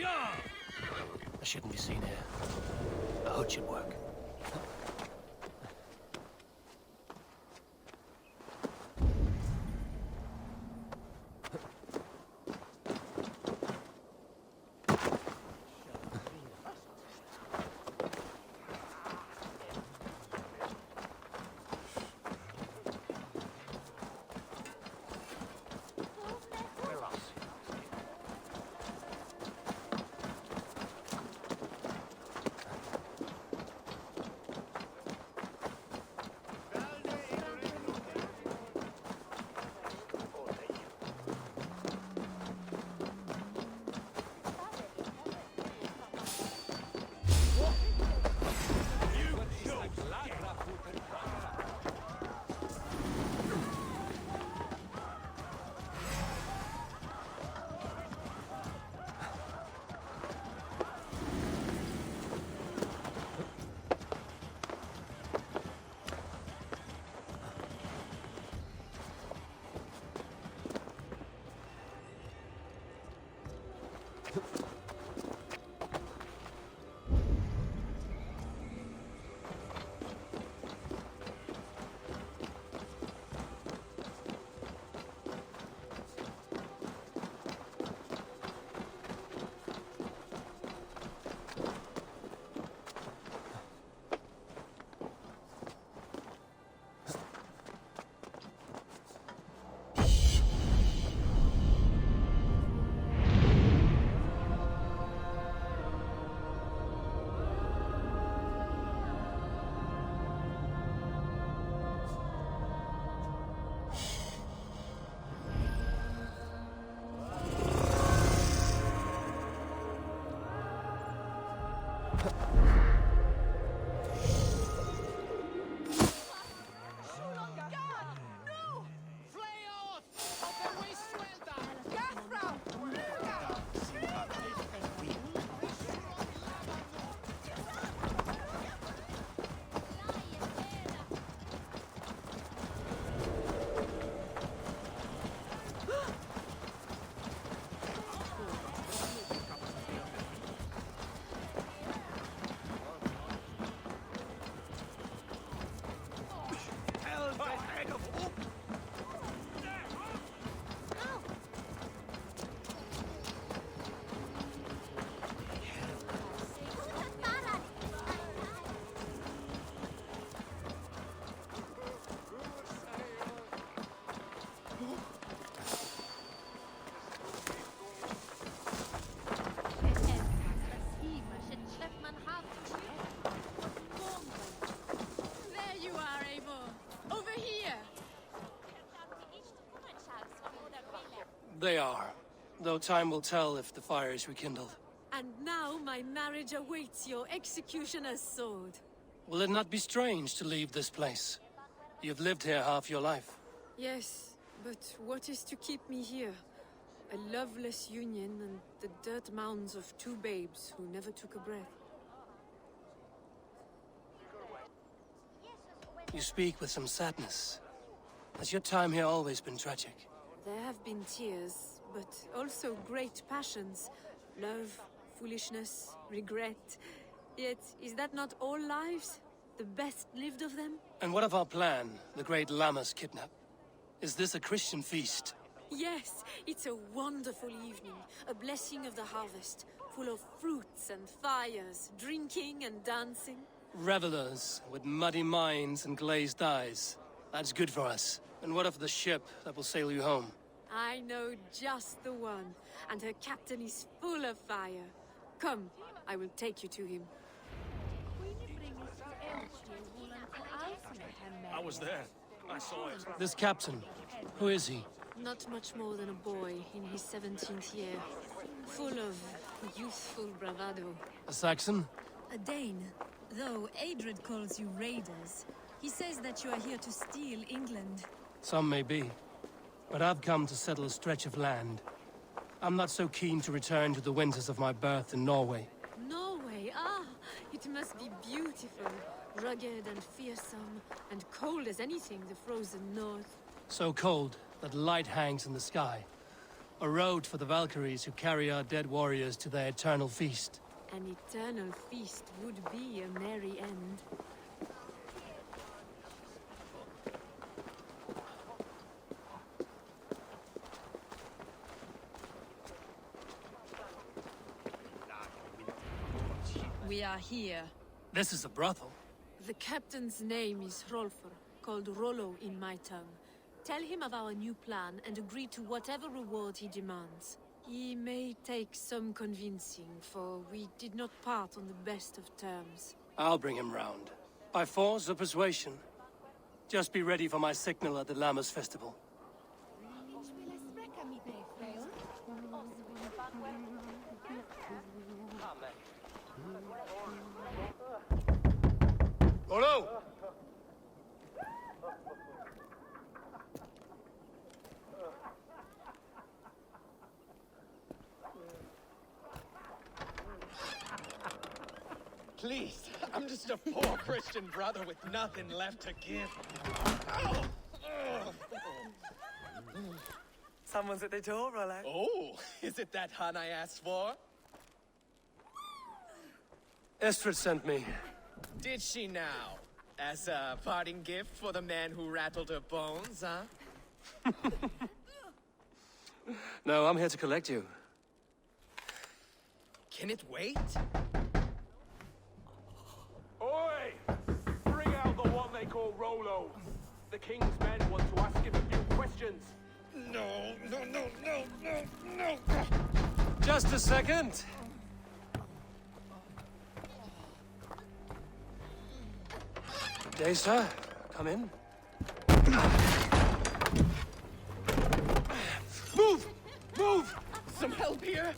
I shouldn't be seen here. A hood should work. There you are, Eivor. Over here. They are. Though time will tell if the fire is rekindled. And now my marriage awaits your executioner's sword. Will it not be strange to leave this place? You've lived here half your life. Yes, but what is to keep me here? A loveless union and the dirt mounds of two babes who never took a breath. You speak with some sadness. Has your time here always been tragic? There have been tears, but also great passions. Love, foolishness, regret. Yet, is that not all lives? The best lived of them? And what of our plan, the great Lamma's kidnap? Is this a Christian feast? Yes, it's a wonderful evening. A blessing of the harvest, full of fruits and fires, drinking and dancing. Revelers with muddy minds and glazed eyes. That's good for us. And what of the ship that will sail you home? I know just the one, and her captain is full of fire. Come, I will take you to him. I was there. I saw it. This captain, who is he? Not much more than a boy in his 17th year. Full of youthful bravado. A Saxon? A Dane. Though Adred calls you raiders, he says that you are here to steal England. Some may be. But I've come to settle a stretch of land. I'm not so keen to return to the winters of my birth in Norway. Norway? Ah, it must be beautiful. Rugged and fearsome, and cold as anything the frozen north. So cold that light hangs in the sky. A road for the Valkyries who carry our dead warriors to their eternal feast. An eternal feast would be a merry end. We are here. This is a brothel. The captain's name is Hrolfr, called Rollo in my tongue. Tell him of our new plan and agree to whatever reward he demands. He may take some convincing, for we did not part on the best of terms. I'll bring him round. By force or persuasion. Just be ready for my signal at the Lammas festival. Rollo! Please, I'm just a poor Christian brother with nothing left to give. Someone's at the door, Rollo. Oh, is it that hun I asked for? Estrid sent me. Did she now? As a parting gift for the man who rattled her bones, huh? No, I'm here to collect you. Can it wait? Oi! Bring out the one they call Rollo. The king's men want to ask him a few questions. No. Just a second. Day, sir. Come in. Move! Move! Some help here?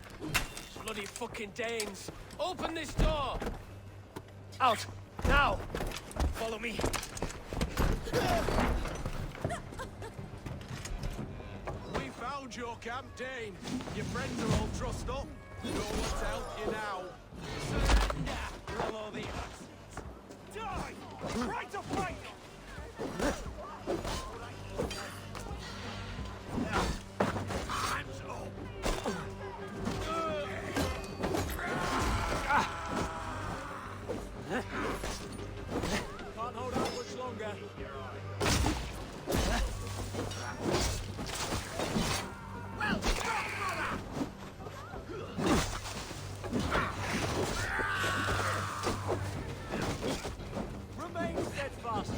Bloody fucking Danes! Open this door! Out! Now! Follow me. We found your camp, Dane. Your friends are all trussed up. No one to help you now. Surrender! Roll all the asses. Die! Try to fight! Hands up! Can't hold out much longer. Well, brother! Remain steadfast.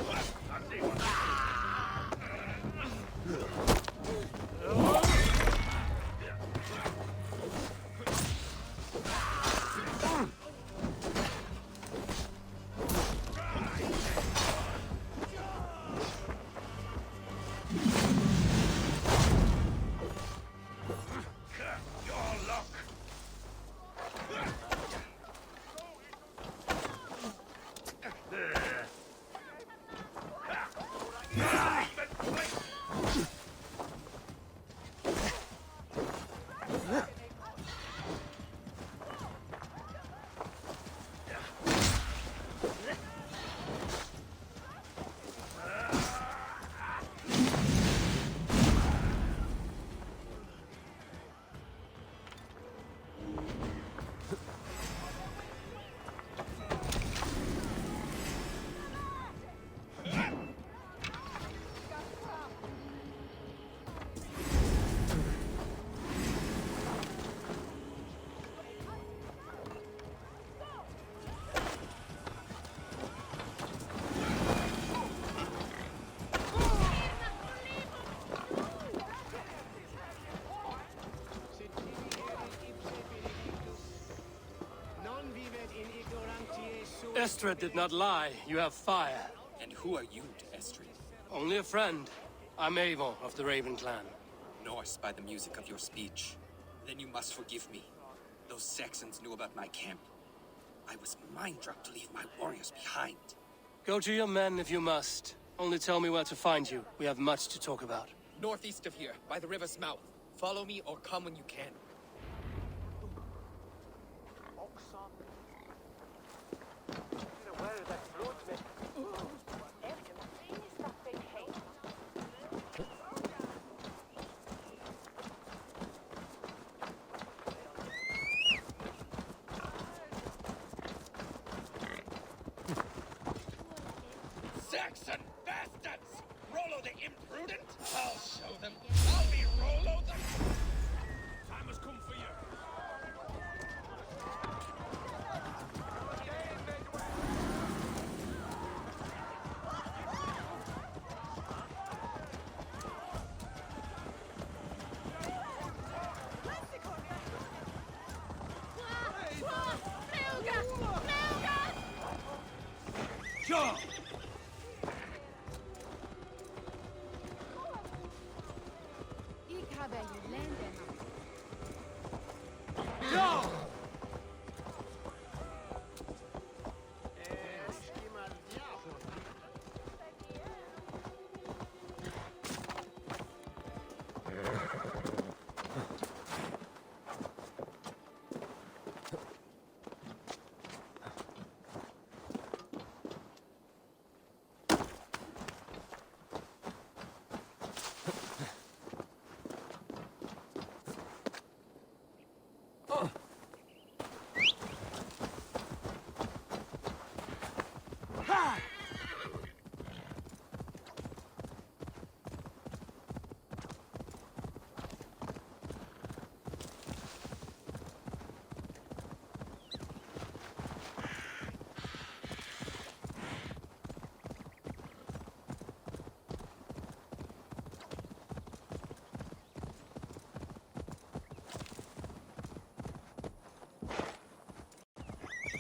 Estrid did not lie. You have fire. And who are you to Estrid? Only a friend. I'm Eivor of the Raven clan. Norse by the music of your speech. Then you must forgive me. Those Saxons knew about my camp. I was mind-drugged to leave my warriors behind. Go to your men if you must. Only tell me where to find you. We have much to talk about. Northeast of here, by the river's mouth. Follow me or come when you can. Saxon bastards! Rollo the imprudent? I'll show them. I'll be Rollo the... Time has come for you. Sure. Ik habe gelenden. Go!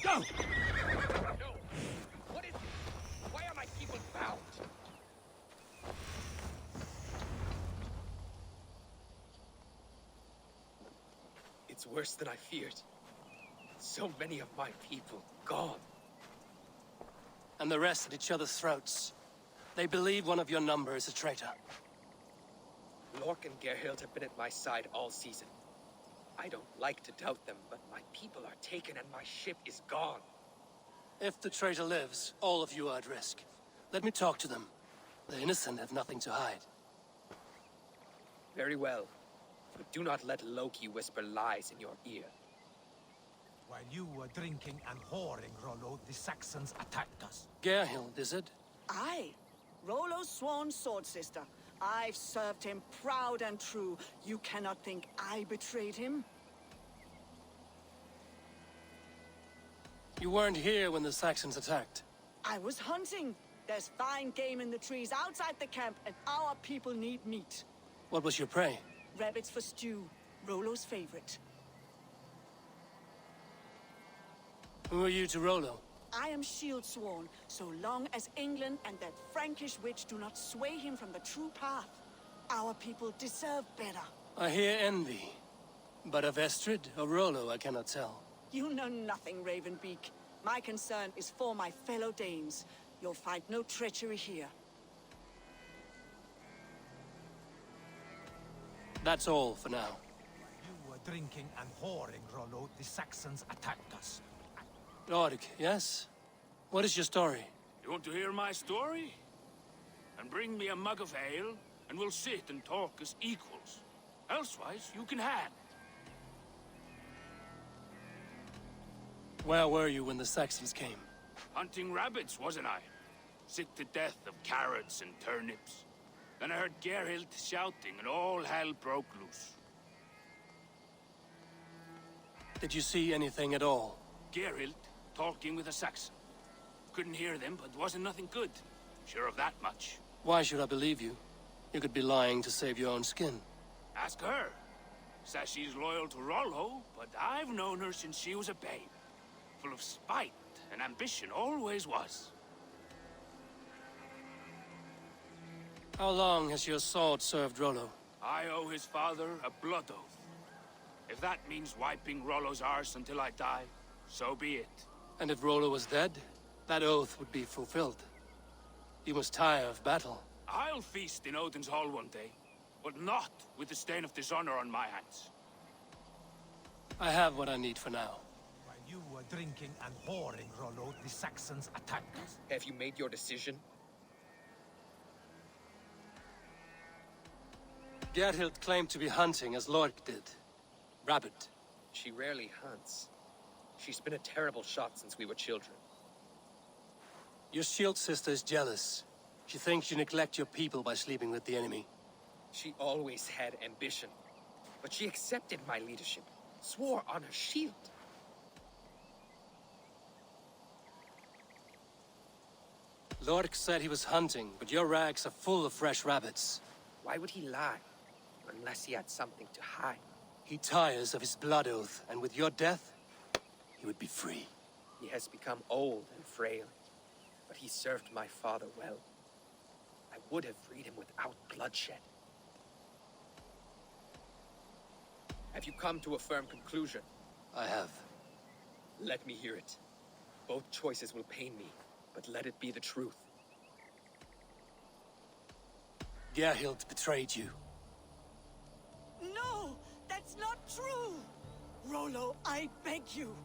Go! No! What is it? Why are my people bound? It's worse than I feared. So many of my people gone. And the rest at each other's throats. They believe one of your number is a traitor. Lork and Gerhild have been at my side all season. I don't like to doubt them, but my people are taken and my ship is gone. If the traitor lives, all of you are at risk. Let me talk to them. The innocent have nothing to hide. Very well. But do not let Loki whisper lies in your ear. While you were drinking and whoring, Rollo, the Saxons attacked us. Gerhild, is it? Aye. Rollo's sworn sword sister. I've served him proud and true. You cannot think I betrayed him? You weren't here when the Saxons attacked. I was hunting. There's fine game in the trees outside the camp, and our people need meat. What was your prey? Rabbits for stew. Rollo's favorite. Who are you to Rollo? I am shield sworn, so long as England and that Frankish witch do not sway him from the true path. Our people deserve better. I hear envy. But of Estrid or Rollo, I cannot tell. You know nothing, Ravenbeak. My concern is for my fellow Danes. You'll find no treachery here. That's all for now. You were drinking and whoring, Rollo, the Saxons attacked us. Lork, yes? What is your story? You want to hear my story? And bring me a mug of ale, and we'll sit and talk as equals. Elsewise, you can hang. Where were you when the Saxons came? Hunting rabbits, wasn't I? Sick to death of carrots and turnips. Then I heard Gerhild shouting, and all hell broke loose. Did you see anything at all? Gerhild talking with a Saxon. Couldn't hear them, but wasn't nothing good. Sure of that much. Why should I believe you? You could be lying to save your own skin. Ask her. Says she's loyal to Rollo, but I've known her since she was a babe. Full of spite and ambition, always was. How long has your sword served Rollo? I owe his father a blood oath. If that means wiping Rollo's arse until I die, so be it. And if Rollo was dead, that oath would be fulfilled. You must tire of battle. I'll feast in Odin's hall one day, but not with the stain of dishonor on my hands. I have what I need for now. While you were drinking and whoring, Rollo, the Saxons attacked us. Have you made your decision? Gerhild claimed to be hunting as Lork did. Rabbit. She rarely hunts. She's been a terrible shot since we were children. Your shield sister is jealous. She thinks you neglect your people by sleeping with the enemy. She always had ambition, but she accepted my leadership, swore on her shield. Lork said he was hunting, but your rags are full of fresh rabbits. Why would he lie? Unless he had something to hide. He tires of his blood oath, and with your death, he would be free. He has become old and frail, but he served my father well. I would have freed him without bloodshed. Have you come to a firm conclusion? I have. Let me hear it. Both choices will pain me, but let it be the truth. Gerhild betrayed you. No! That's not true! Rollo, I beg you!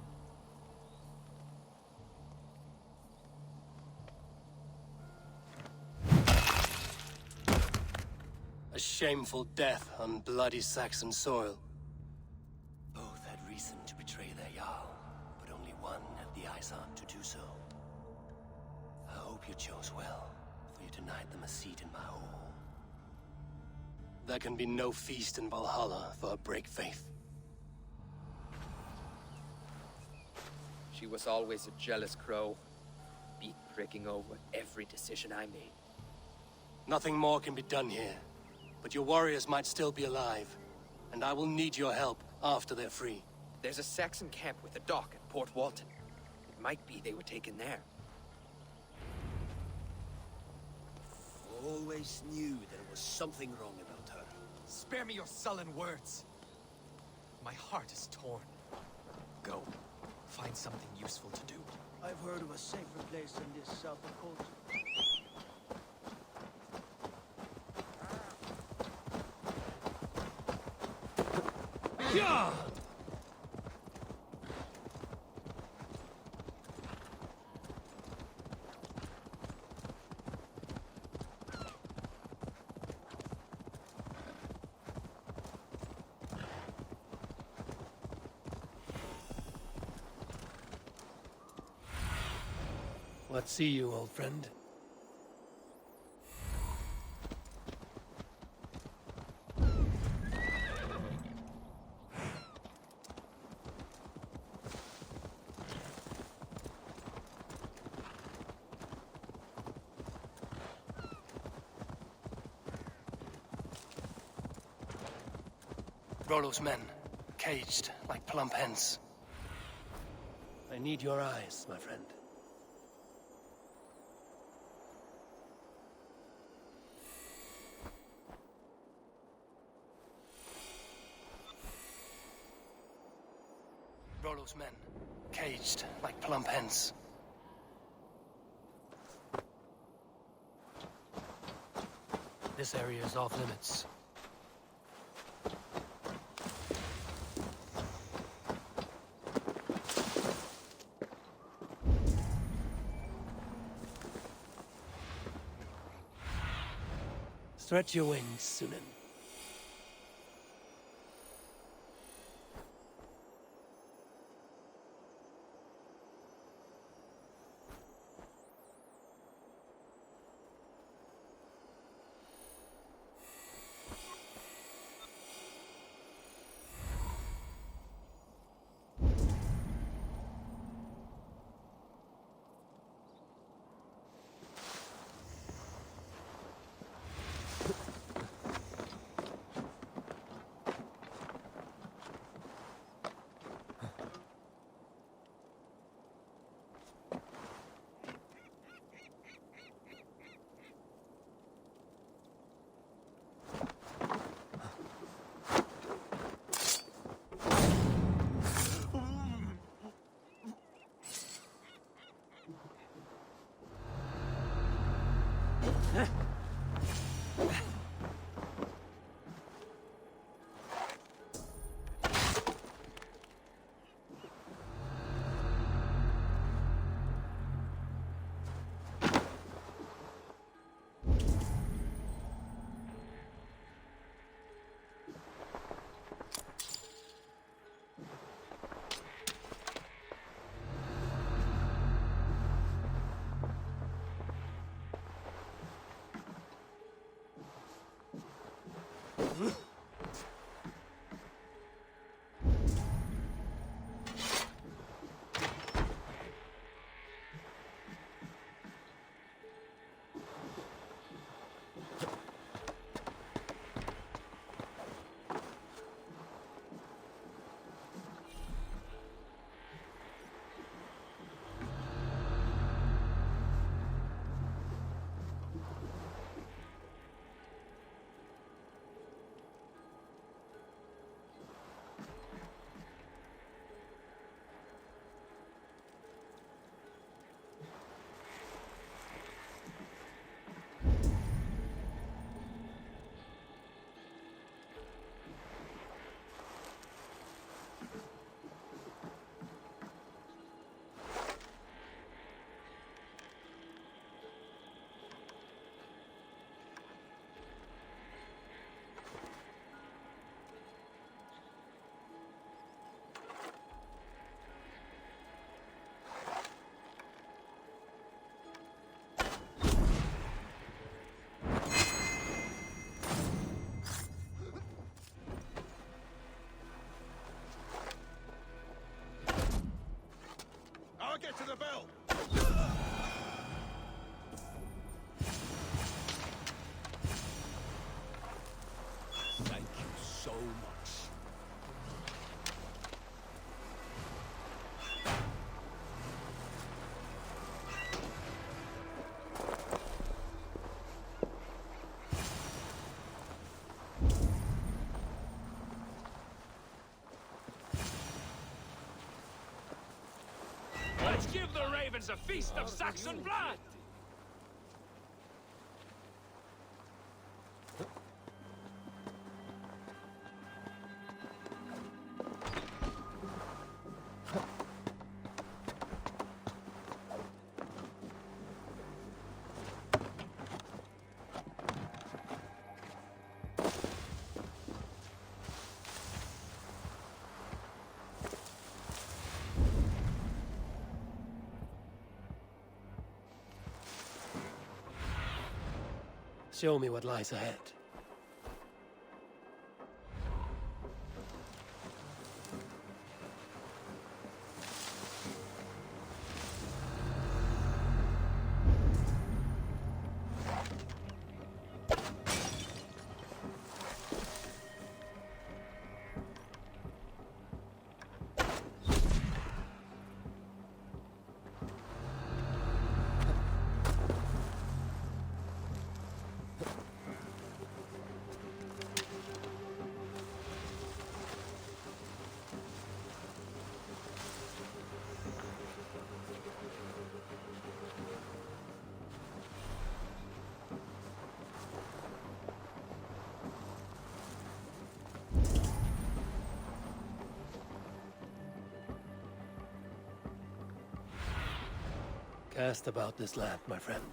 A shameful death on bloody Saxon soil. Both had reason to betray their Jarl, but only one had the eyesight to do so. I hope you chose well, for you denied them a seat in my hall. There can be no feast in Valhalla for a break faith. She was always a jealous crow, beak pricking over every decision I made. Nothing more can be done here, but your warriors might still be alive, and I will need your help after they're free. There's a Saxon camp with a dock at Port Walton. It might be they were taken there. Always knew there was something wrong about her. Spare me your sullen words. My heart is torn. Go. Find something useful to do. I've heard of a safer place than this south of Colt. Yeah! What see you, old friend? Rollo's men, caged like plump hens. I need your eyes, my friend. Rollo's men, caged like plump hens. This area is off limits. Stretch your wings, Sunan. to the bell! Thank you so much. Let's give the ravens a feast of Saxon blood! Show me what lies ahead. Cast about this land, my friend.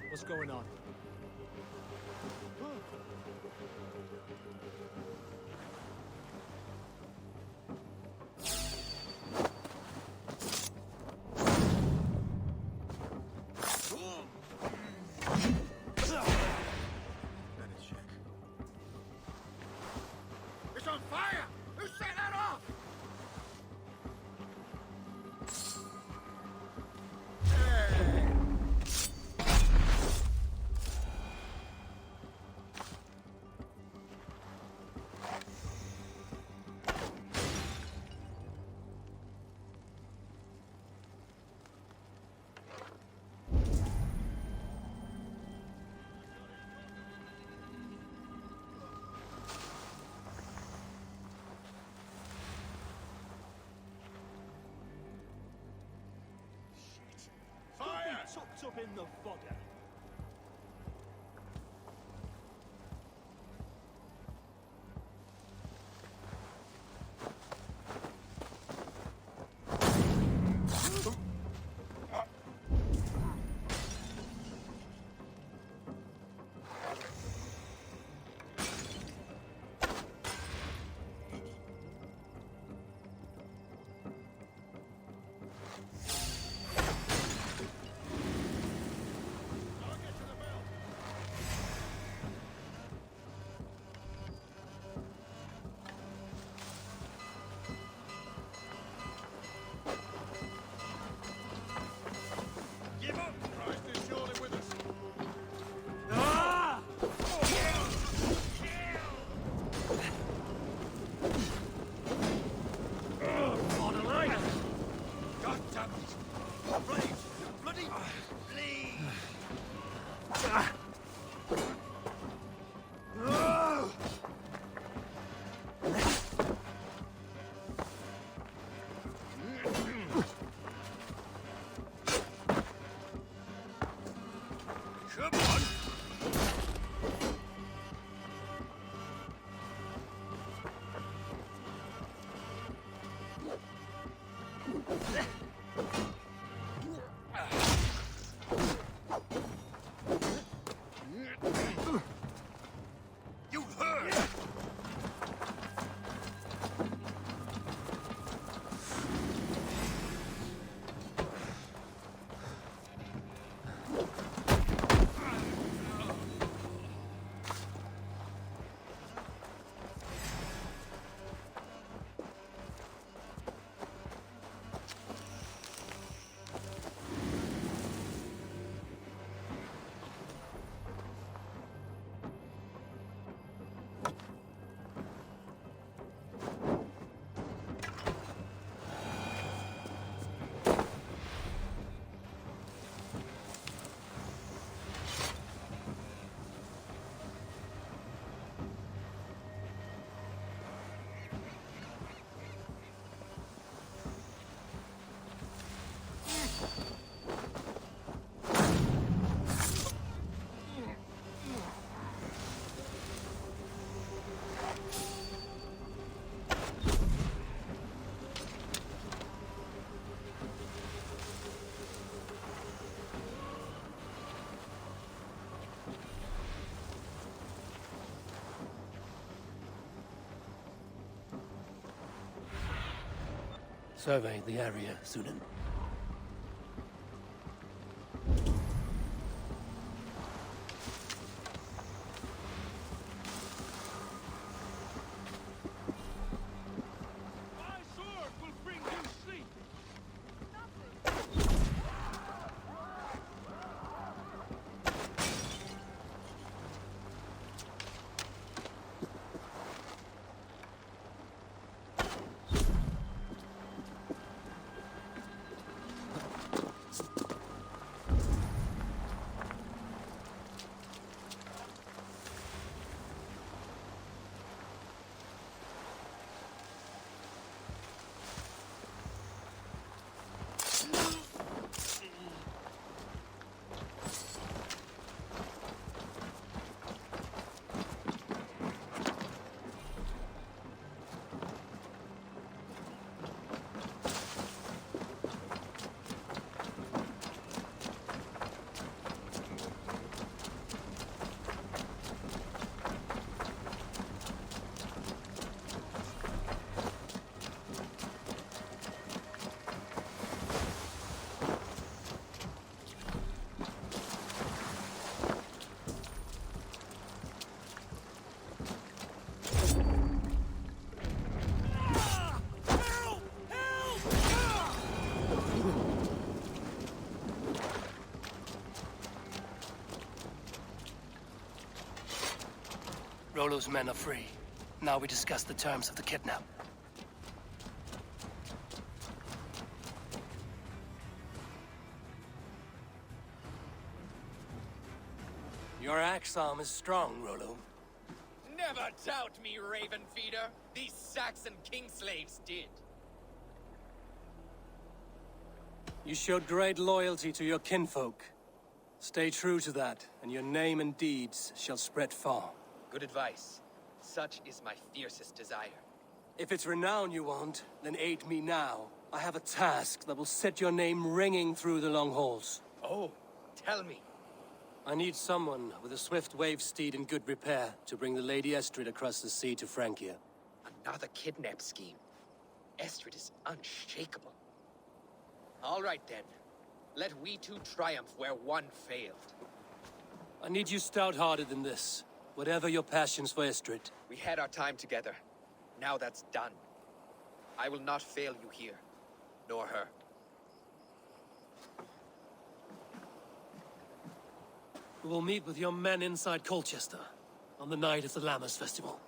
What's going on? It's on fire! Who set that off? Fire! Tucked up in the fodder. Survey the area, Sunan. My sword will bring you sleep. Rollo's men are free. Now we discuss the terms of the kidnap. Your axe arm is strong, Rollo. Never doubt me, Raven Feeder. These Saxon king slaves did. You showed great loyalty to your kinfolk. Stay true to that, and your name and deeds shall spread far. Good advice. Such is my fiercest desire. If it's renown you want, then aid me now. I have a task that will set your name ringing through the long halls. Oh, tell me. I need someone with a swift wave steed in good repair to bring the Lady Estrid across the sea to Francia. Another kidnap scheme. Estrid is unshakable. All right then. Let we two triumph where one failed. I need you stout-hearted in this. Whatever your passions for Estrid. We had our time together. Now that's done. I will not fail you here, nor her. We will meet with your men inside Colchester on the night of the Lammas Festival.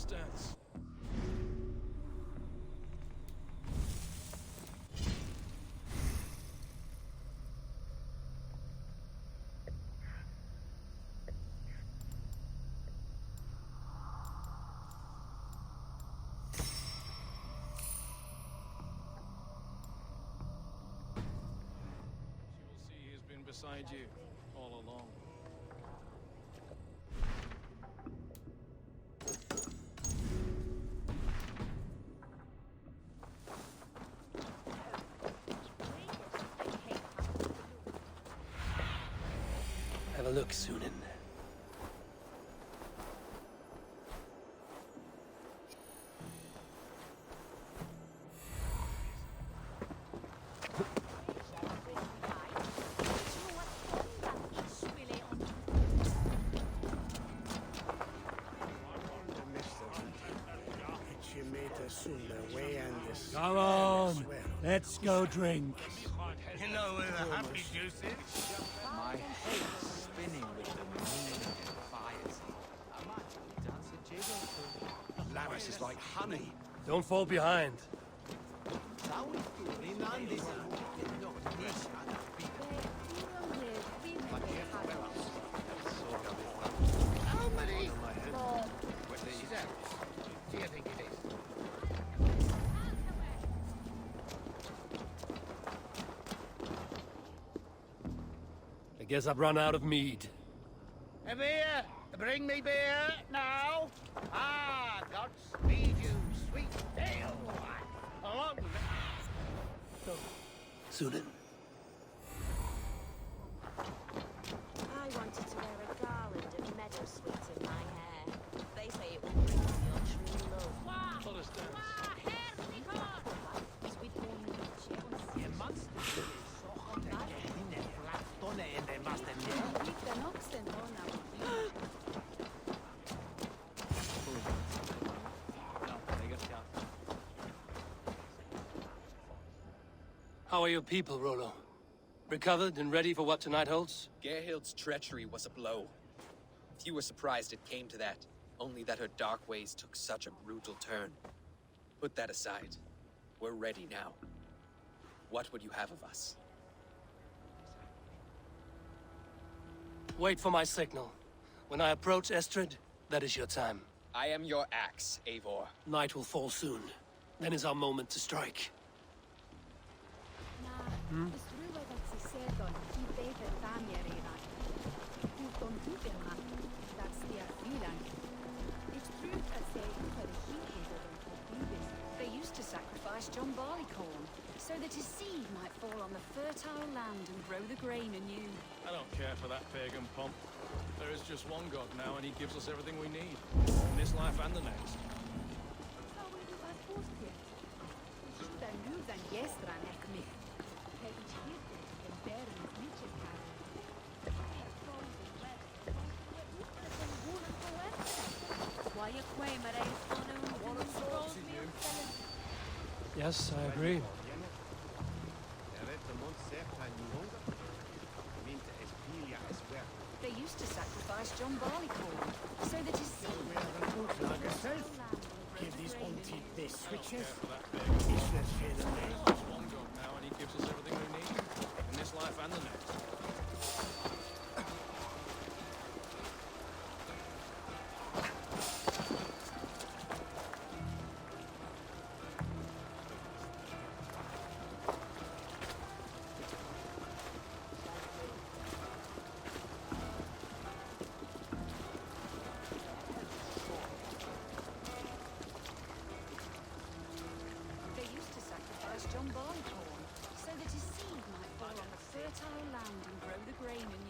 dance. You will see he's been beside you all along. Have a look, Sunan. Come on, let's go drink. You know where the happy juice is? My head is spinning with the meaning of fires. I might dance a jig or two. Lavish is like honey. Don't fall behind. How many? What do you think it is? I guess I've run out of mead. A beer! Bring me beer now! Ah, God speed you, sweet ale! Along with it. Sunan. I wanted to wear a garland of meadowsweet in my hair. They say it will bring you your true love. Let us dance. Sweet born How are your people, Rollo? Recovered and ready for what tonight holds? Gerhild's treachery was a blow. Few were surprised it came to that, only that her dark ways took such a brutal turn. Put that aside. We're ready now. What would you have of us? Wait for my signal. When I approach Estrid, that is your time. I am your axe, Eivor. Night will fall soon. Then is our moment to strike. They used to sacrifice John Barleycorn, so that his seed might fall on the fertile land and grow the grain anew. I don't care for that pagan pomp. There is just one God now, and he gives us everything we need. In this life and the next. Yes, I agree. They used to sacrifice John Barleycorn, so that his seed might fall on the fertile land and grow the grain anew. There's just one God now, and he gives us everything we need. In this life and the next. John Barleycorn, so that his seed might fall on the fertile land and grow the grain anew.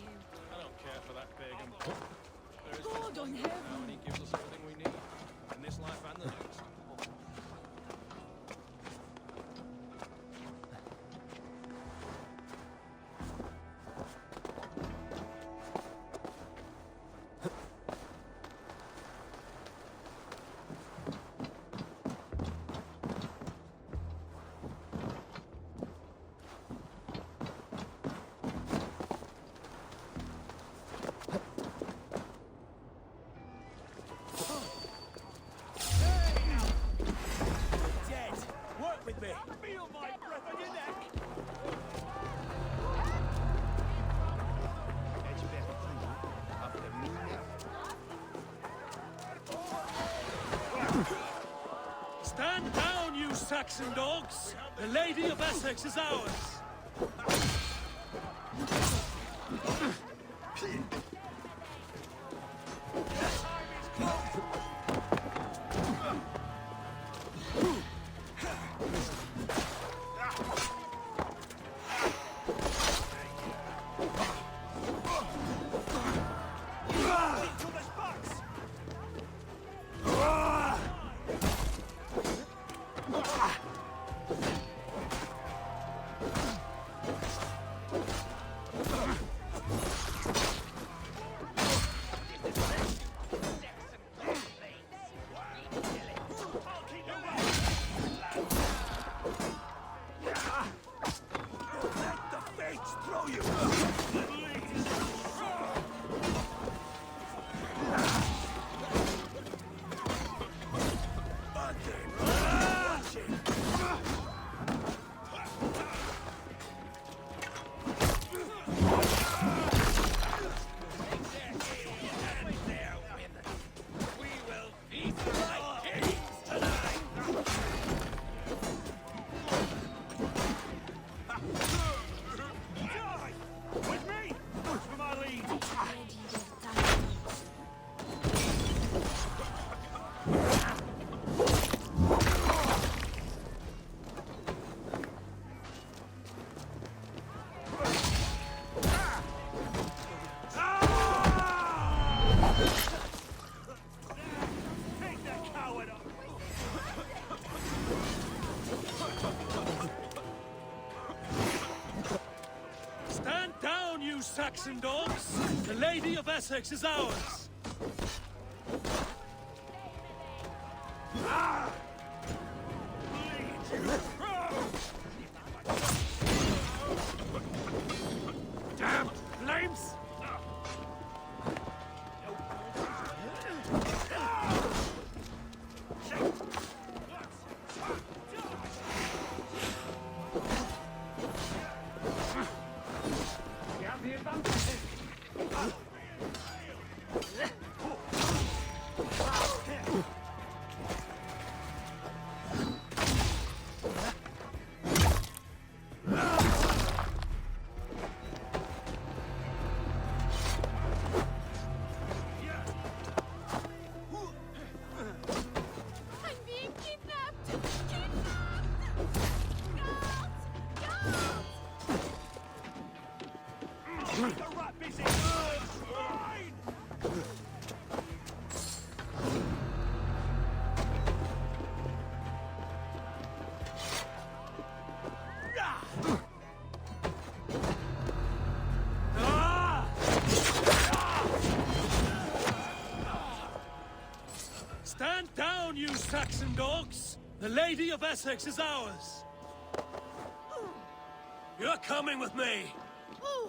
Saxon dogs! The Lady of Essex is ours! Saxon dogs! The Lady of Essex is ours! Damn flames! Stand down, you Saxon dogs! The Lady of Essex is ours! You're coming with me! Oh,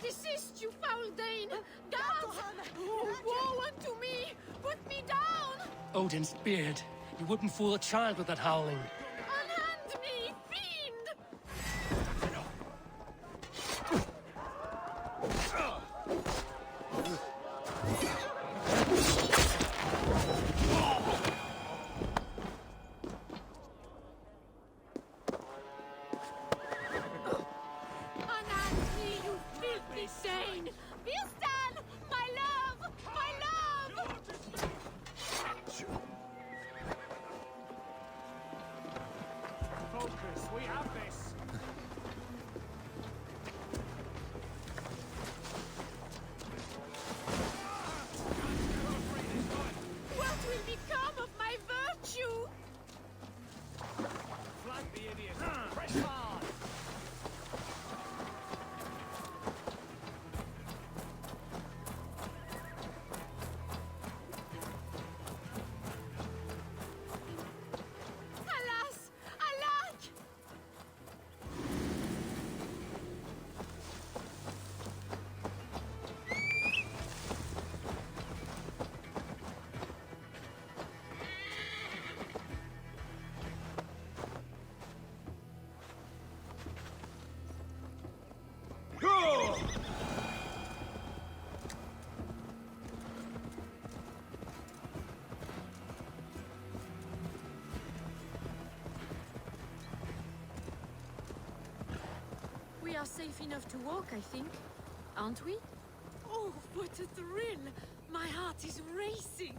desist, you foul Dane! Guards! Woe unto me! Put me down! Odin's beard. You wouldn't fool a child with that howling. Unhand me, fiend! Unhand me, you filthy Dane! Bilstan! My love! My love! are safe enough to walk, I think. Aren't we? Oh, what a thrill! My heart is racing!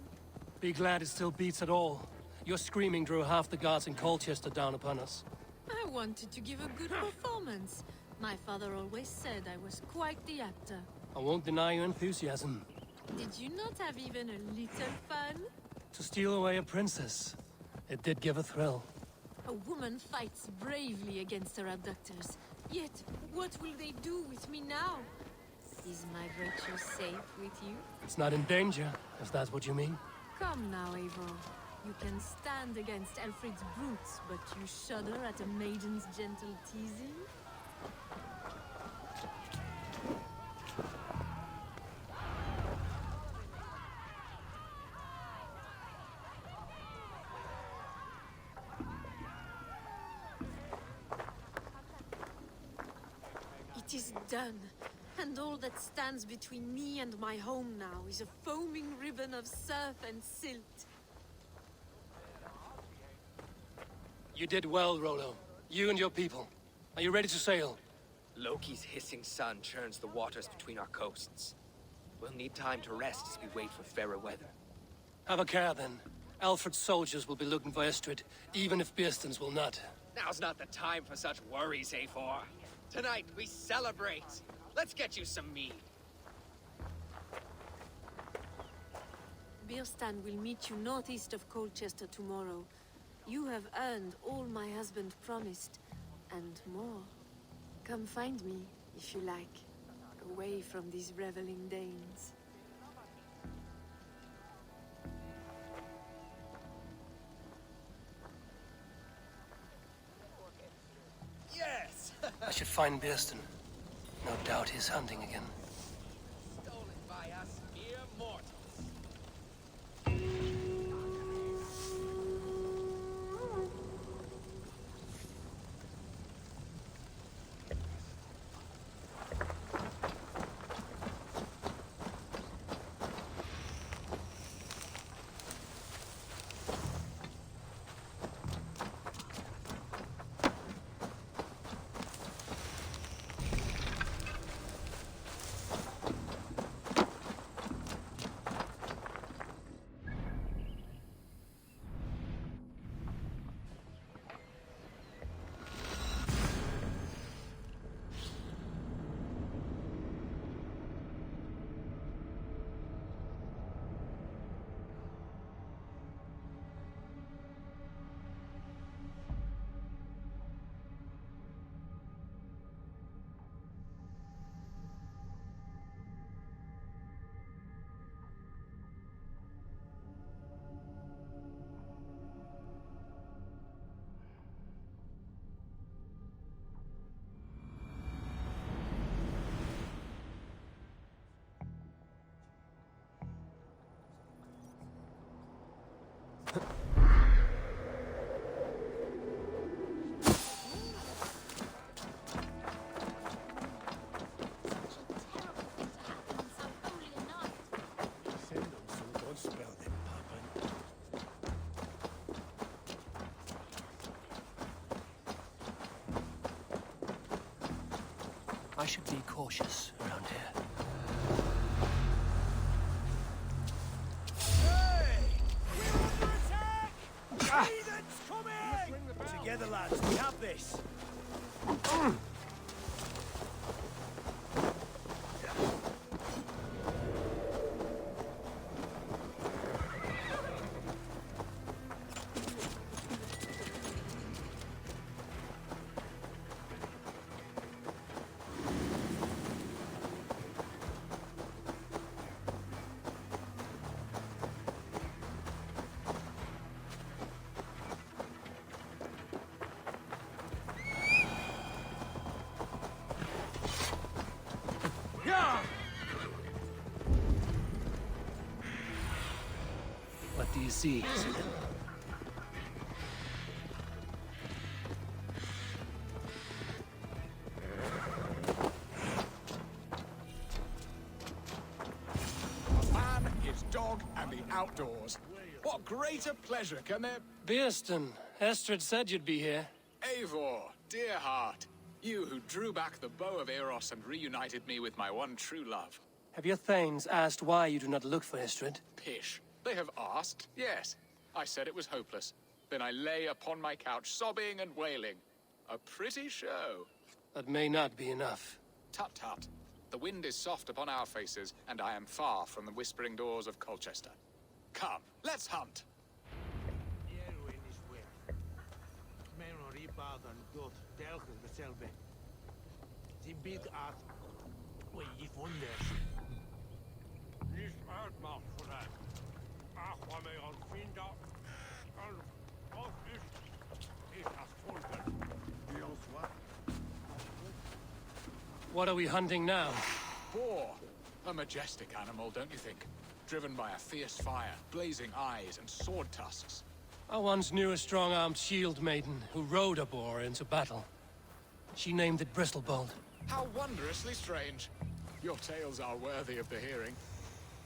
Be glad it still beats at all. Your screaming drew half the guards in Colchester down upon us. I wanted to give a good performance. My father always said I was quite the actor. I won't deny your enthusiasm. Did you not have even a little fun? To steal away a princess, it did give a thrill. A woman fights bravely against her abductors. Yet, what will they do with me now? Is my virtue safe with you? It's not in danger, if that's what you mean. Come now, Eivor. You can stand against Alfred's brutes, but you shudder at a maiden's gentle teasing? It is done, and all that stands between me and my home now is a foaming ribbon of surf and silt. You did well, Rollo. You and your people. Are you ready to sail? Loki's hissing sun churns the waters between our coasts. We'll need time to rest as we wait for fairer weather. Have a care, then. Alfred's soldiers will be looking for Estrid, even if Bearston's will not. Now's not the time for such worries, Eivor. Tonight, we celebrate. Let's get you some mead. Bearstan will meet you northeast of Colchester tomorrow. You have earned all my husband promised, and more. Come find me, if you like, away from these reveling Danes. Yes! I should find Bearston. No doubt he's hunting again. Stolen by us mere mortals. I should be cautious around here. Hey! We're under attack! Heathens coming! Together, lads, we have this. What do you see, citizen? Man is dog and the outdoors. What greater pleasure can there... Bearston, Estrid said you'd be here. Eivor, dear heart. You who drew back the bow of Eros and reunited me with my one true love. Have your thanes asked why you do not look for Istrid? Pish. They have asked, yes. I said it was hopeless. Then I lay upon my couch, sobbing and wailing. A pretty show. That may not be enough. Tut-tut. The wind is soft upon our faces, and I am far from the whispering doors of Colchester. Come, let's hunt. What are we hunting now? Boar. A majestic animal, don't you think? Driven by a fierce fire, blazing eyes, and sword tusks. I once knew a strong-armed shield maiden who rode a boar into battle. She named it Bristlebolt. How wondrously strange. Your tales are worthy of the hearing.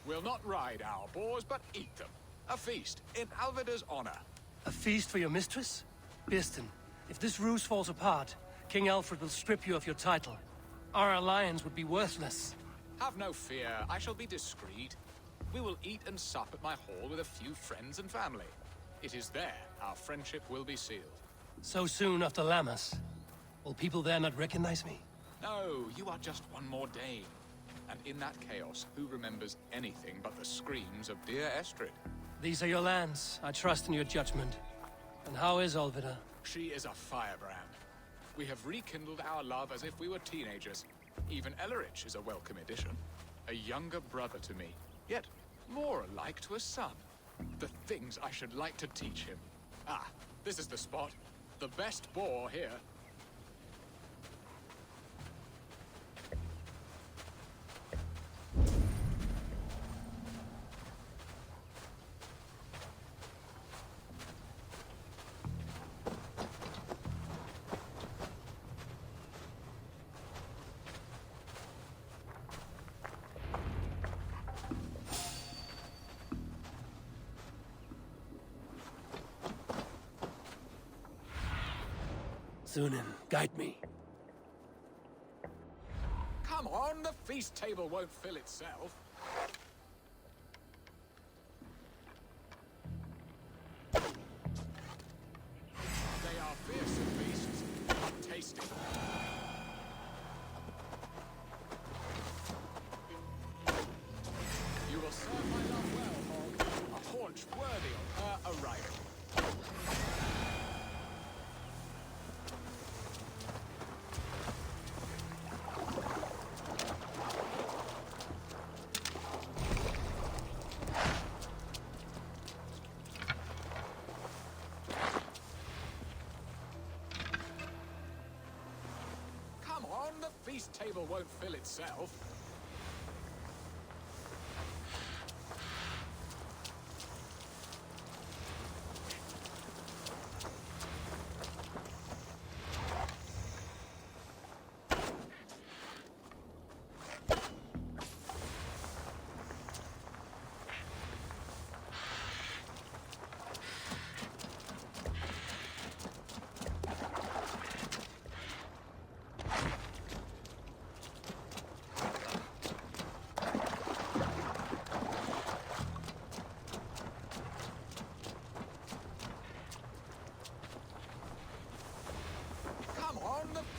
We'll not ride our boars, but eat them. A feast, in Alvida's honor. A feast for your mistress? Biston, if this ruse falls apart, King Alfred will strip you of your title. Our alliance would be worthless. Have no fear, I shall be discreet. We will eat and sup at my hall with a few friends and family. It is there our friendship will be sealed. So soon after Lammas? Will people there not recognize me? No, you are just one more Dane. And in that chaos, who remembers anything but the screams of dear Estrid? These are your lands. I trust in your judgment. And how is Alvida? She is a firebrand. We have rekindled our love as if we were teenagers. Even Ellerich is a welcome addition. A younger brother to me, yet more alike to a son. The things I should like to teach him. Ah, this is the spot. The best boar here. Sunan, guide me. Come on, the feast table won't fill itself. They are fearsome beasts, but tasty. You will serve my love well, Hog. A haunch worthy of her arrival. Feast table won't fill itself.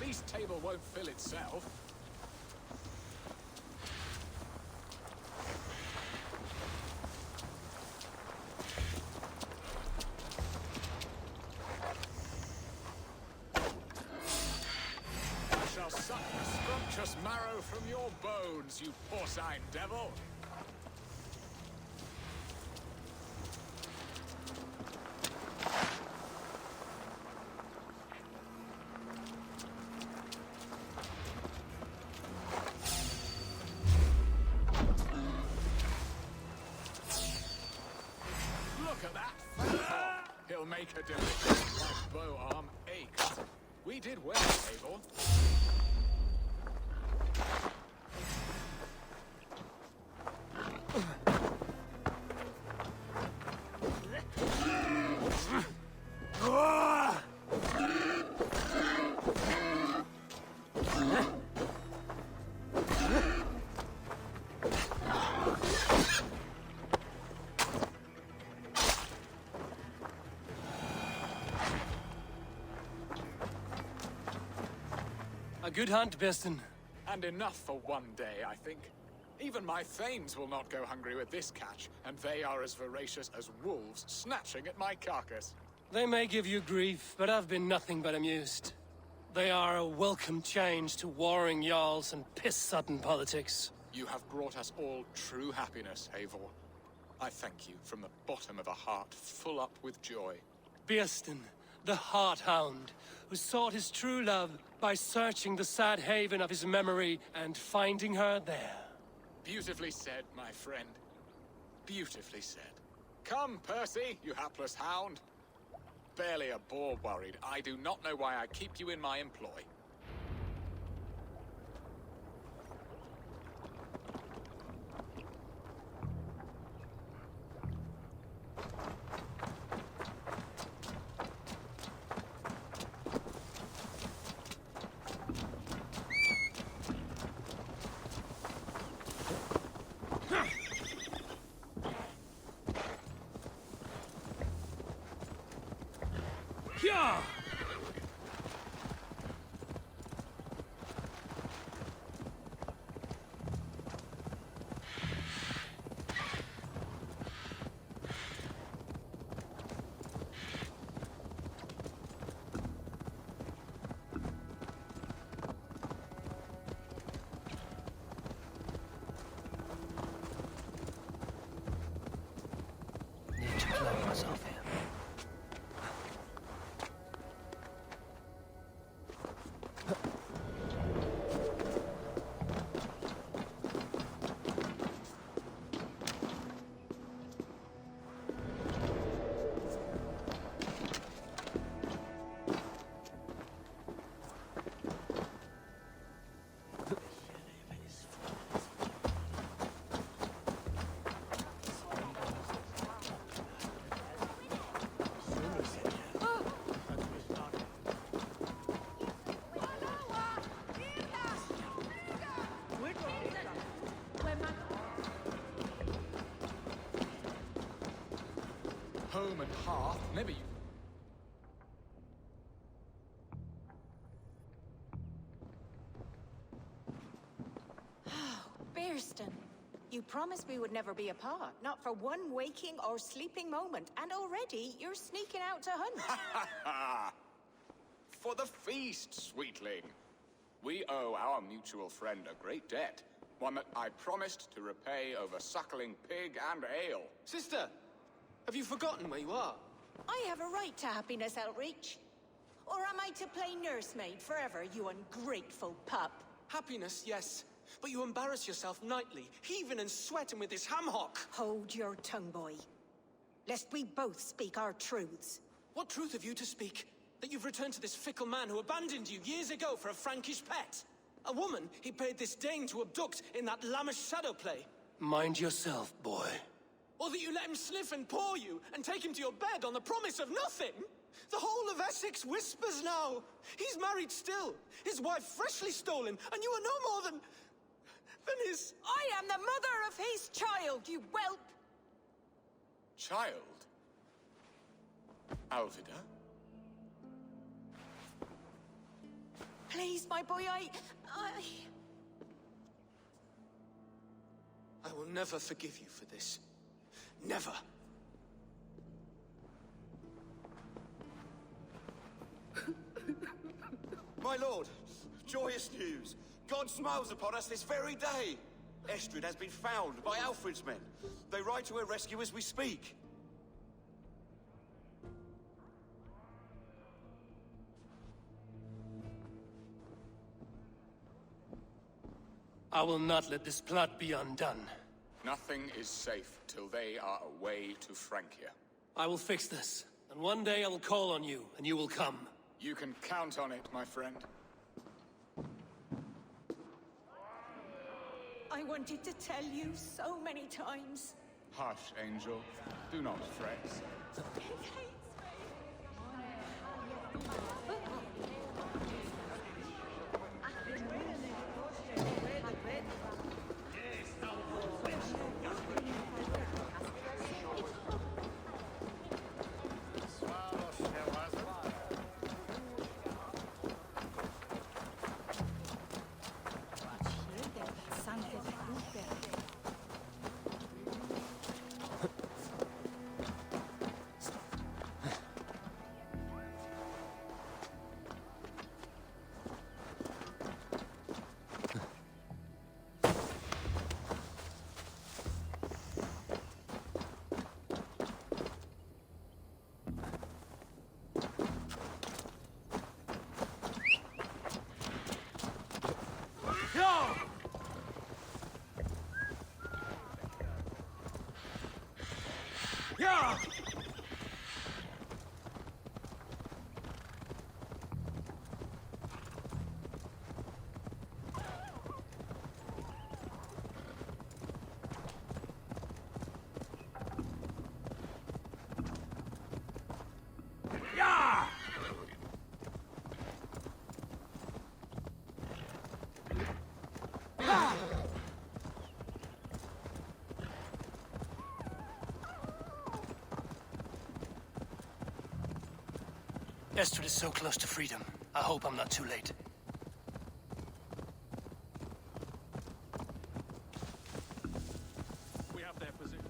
Feast table won't fill itself. I shall suck the scrumptious marrow from your bones, you porcine devil. Make a difference. My bow arm aches. We did well, Eivor. Good hunt, Beston. And enough for one day, I think. Even my thanes will not go hungry with this catch, and they are as voracious as wolves snatching at my carcass. They may give you grief, but I've been nothing but amused. They are a welcome change to warring jarls and piss-sudden politics. You have brought us all true happiness, Eivor. I thank you from the bottom of a heart full up with joy. Beston, the Heart Hound, who sought his true love by searching the sad haven of his memory and finding her there. Beautifully said, my friend. Beautifully said. Come, Percy, you hapless hound. Barely a boar worried. I do not know why I keep you in my employ. Yeah! Need to clone myself here. Home and hearth, never you. Bearston, you promised we would never be apart, not for one waking or sleeping moment, and already you're sneaking out to hunt. For the feast, sweetling. We owe our mutual friend a great debt. One that I promised to repay over suckling pig and ale. Sister, have you forgotten where you are? I have a right to happiness, Outreach. Or am I to play nursemaid forever, you ungrateful pup? Happiness, yes. But you embarrass yourself nightly, heaving and sweating with this ham hock. Hold your tongue, boy. Lest we both speak our truths. What truth have you to speak? That you've returned to this fickle man who abandoned you years ago for a Frankish pet? A woman he paid this Dane to abduct in that lammish shadow play? Mind yourself, boy. Or that you let him sniff and paw you, and take him to your bed on the promise of nothing? The whole of Essex whispers now. He's married still, his wife freshly stolen, and you are no more than his... I am the mother of his child, you whelp! Child? Alvida? Please, my boy, I will never forgive you for this. Never. My lord, joyous news. God smiles upon us this very day. Estrid has been found by Alfred's men. They ride to her rescue as we speak. I will not let this plot be undone. Nothing is safe till they are away to Francia. I will fix this, and one day I will call on you, and you will come. You can count on it, my friend. I wanted to tell you so many times. Hush, Angel. Do not fret. He hates me. Estrid is so close to freedom. I hope I'm not too late. We have their position.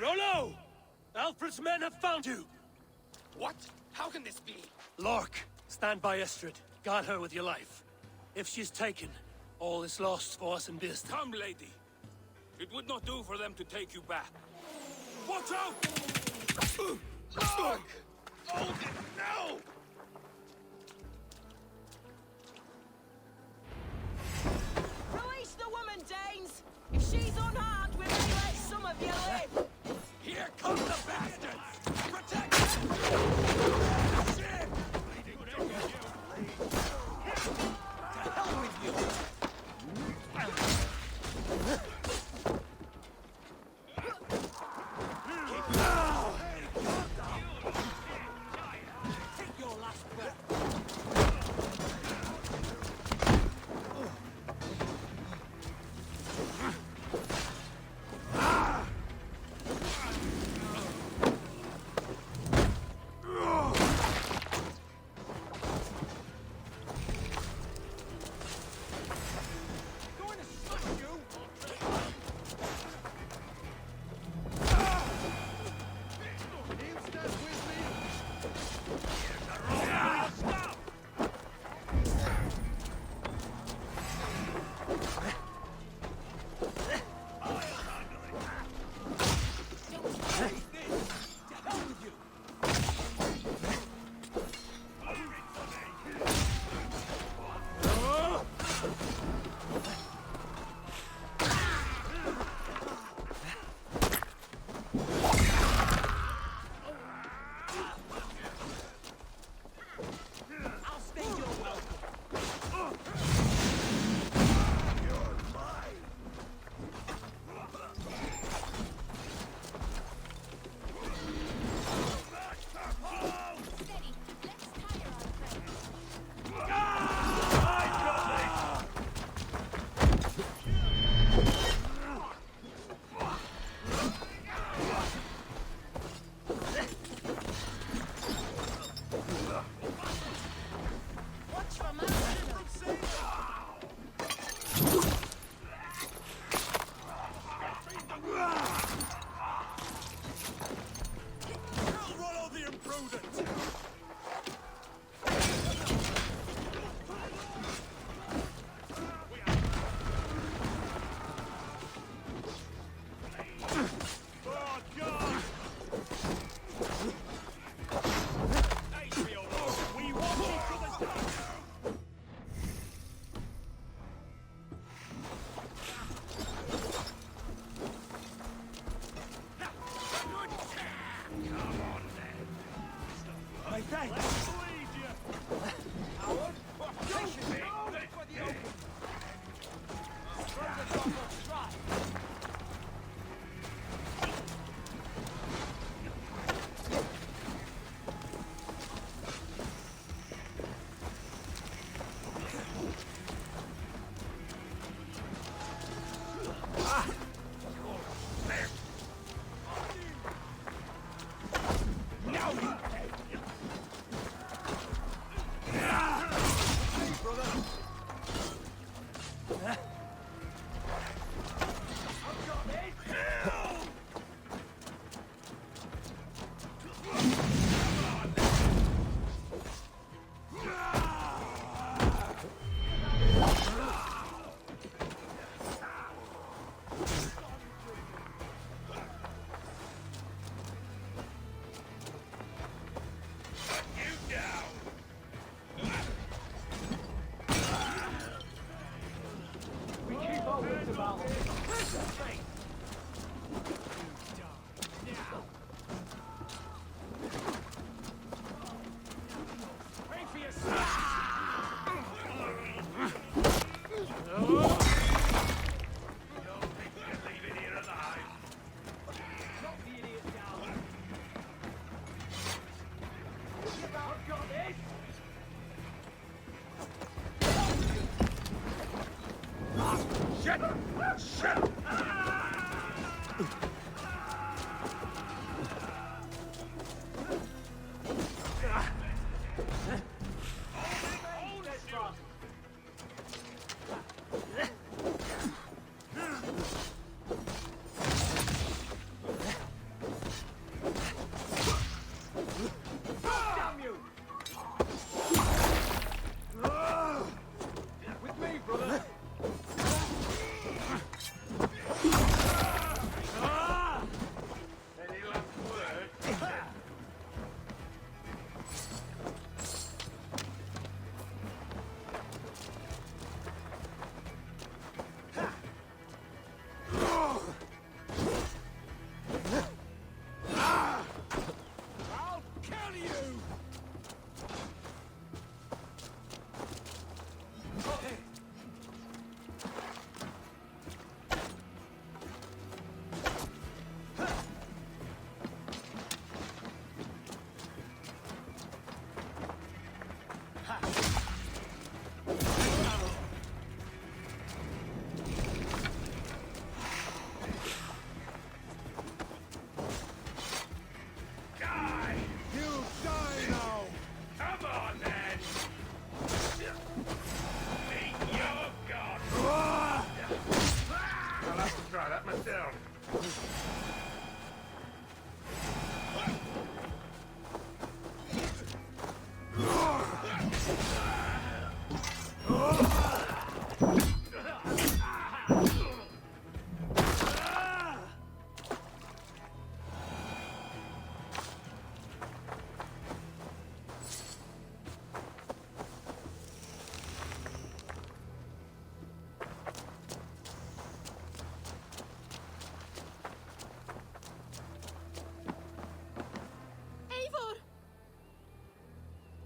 Rollo! Alfred's men have found you! What? How can this be? Lork, stand by Estrid. Guard her with your life. If she's taken, all is lost for us in Biston. Come, lady. It would not do for them to take you back. Watch out! Hold it now! Release the woman, Danes! If she's unharmed, we may let some of you live! Here come the bastards! Protect them! Shit! To hell with you! Take your last breath! Going to smash you! He'll stand with me! Stop! I'll stay your welcome. Watch for my Rollo the imprudent! Oh, God! We want each other's back! Come on, then. My thanks. Howard, push me. For the open. Try. Now you pay.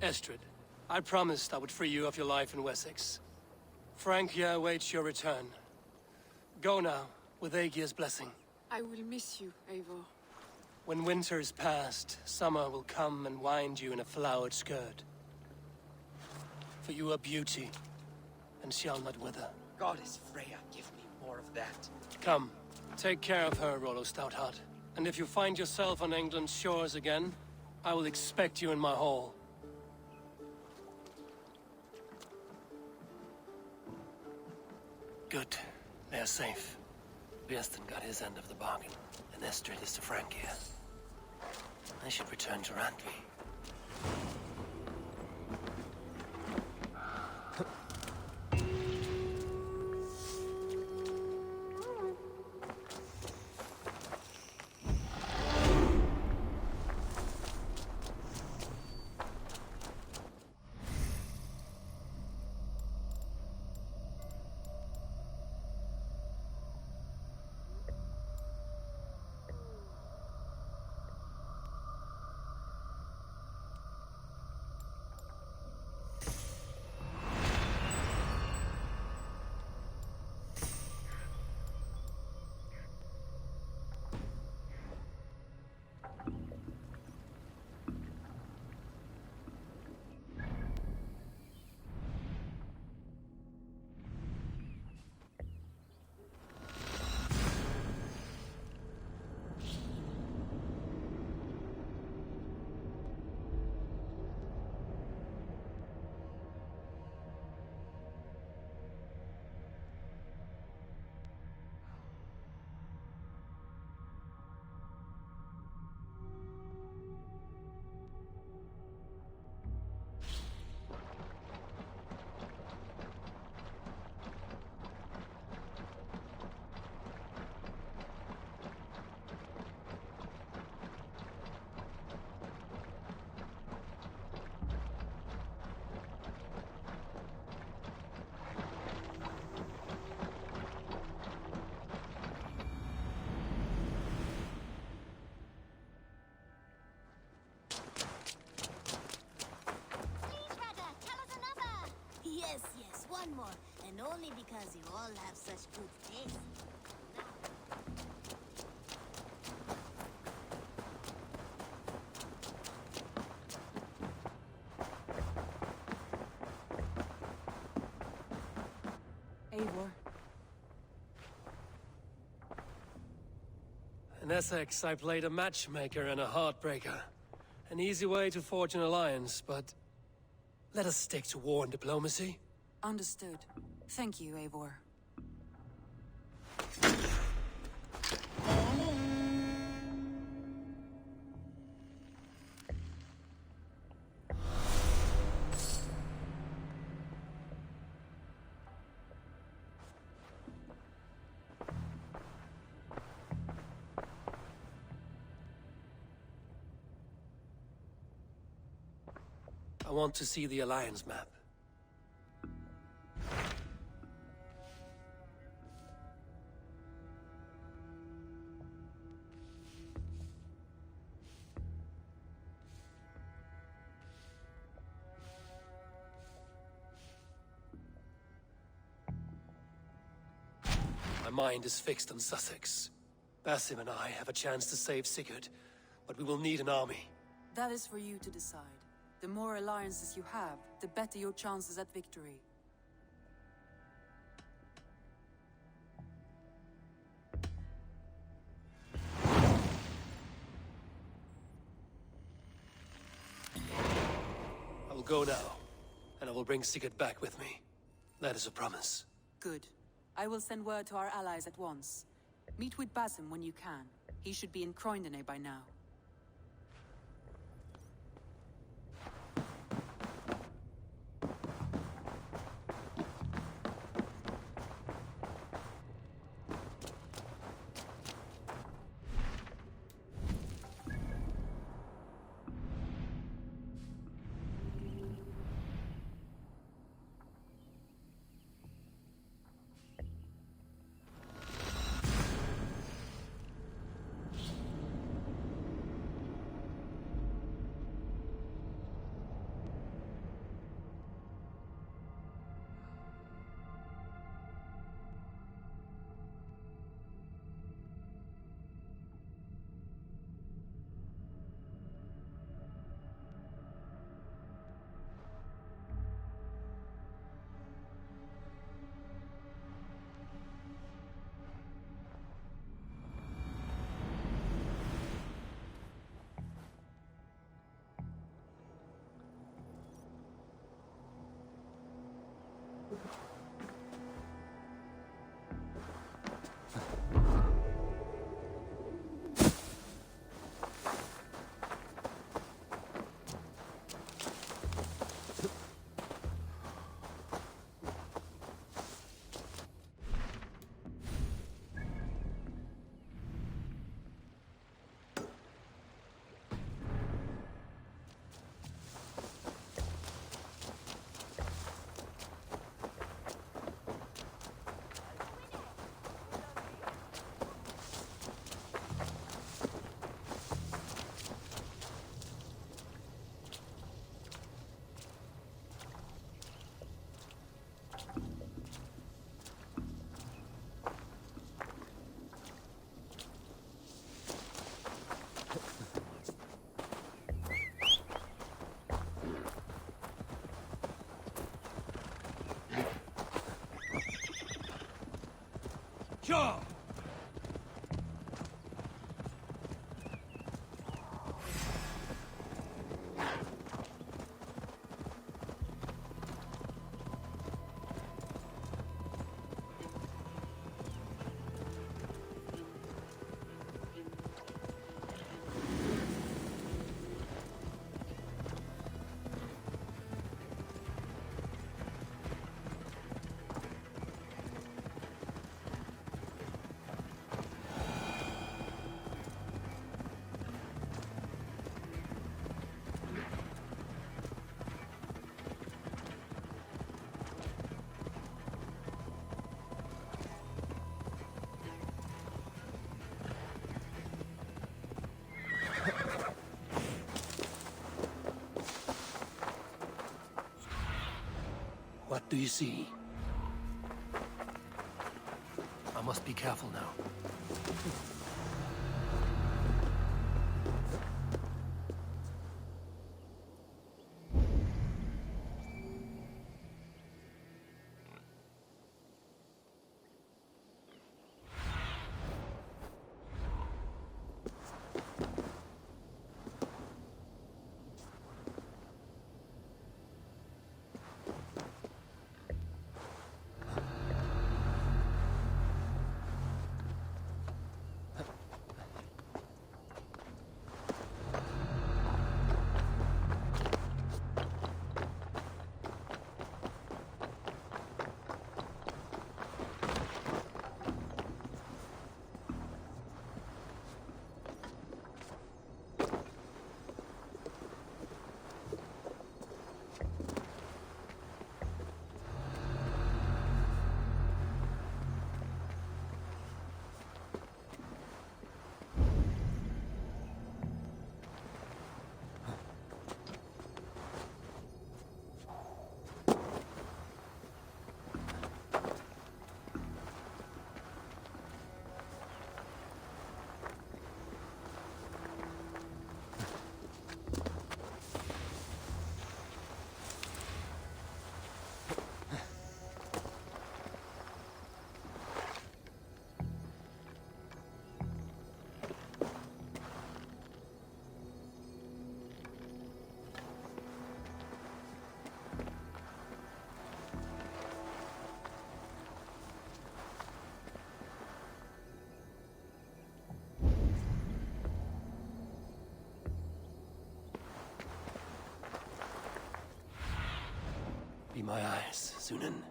Estrid, I promised I would free you of your life in Wessex. Francia awaits your return. Go now, with Aegir's blessing. I will miss you, Eivor. When winter is past, summer will come and wind you in a flowered skirt. For you are beauty, and shall not wither. Goddess Freya, give me more of that. Come, take care of her, Rollo Stoutheart. And if you find yourself on England's shores again, I will expect you in my hall. Good. They're safe. Björsten got his end of the bargain, and Estrid is to Francia. I should return to Randvi. Yes, one more. And only because you all have such good taste. Eivor. In Essex, I played a matchmaker and a heartbreaker. An easy way to forge an alliance, but let us stick to war and diplomacy. Understood. Thank you, Eivor. I want to see the alliance map. My mind is fixed on Sussex. Basim and I have a chance to save Sigurd, but we will need an army. That is for you to decide. The more alliances you have, the better your chances at victory. I will go now, and I will bring Sigurd back with me. That is a promise. Good. I will send word to our allies at once. Meet with Basim when you can. He should be in Croydon by now. do you see? I must be careful now. Be my eyes, Sunan.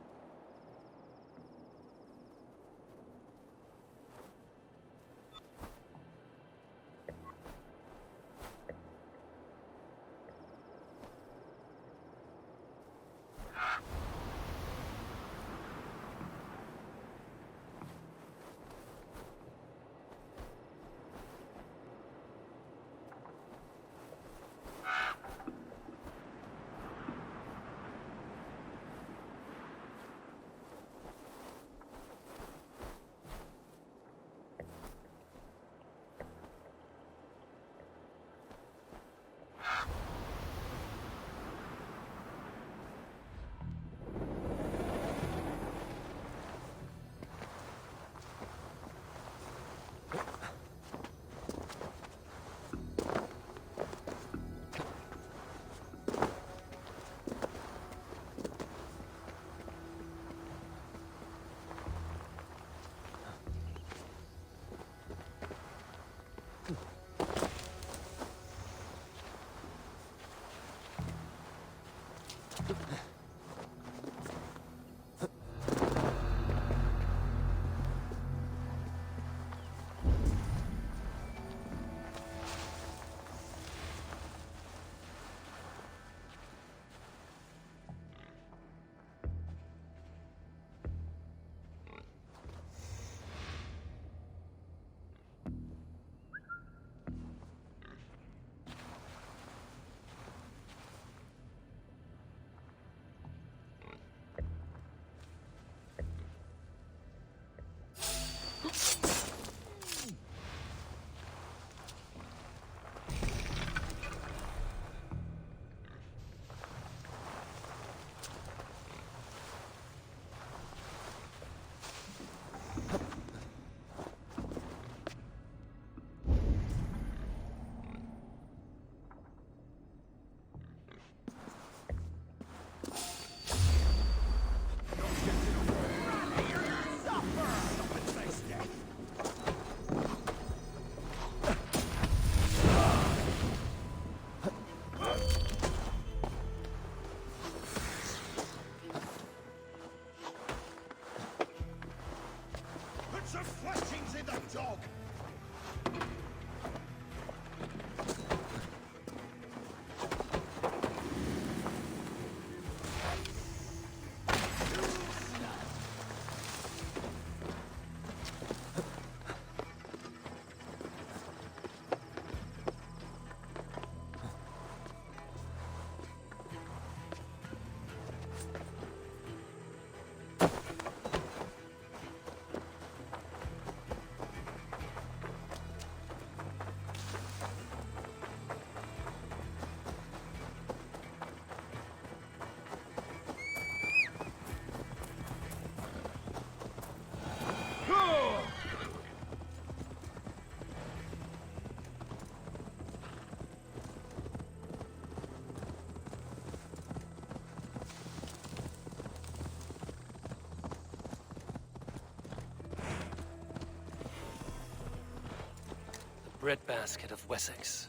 breadbasket of Wessex.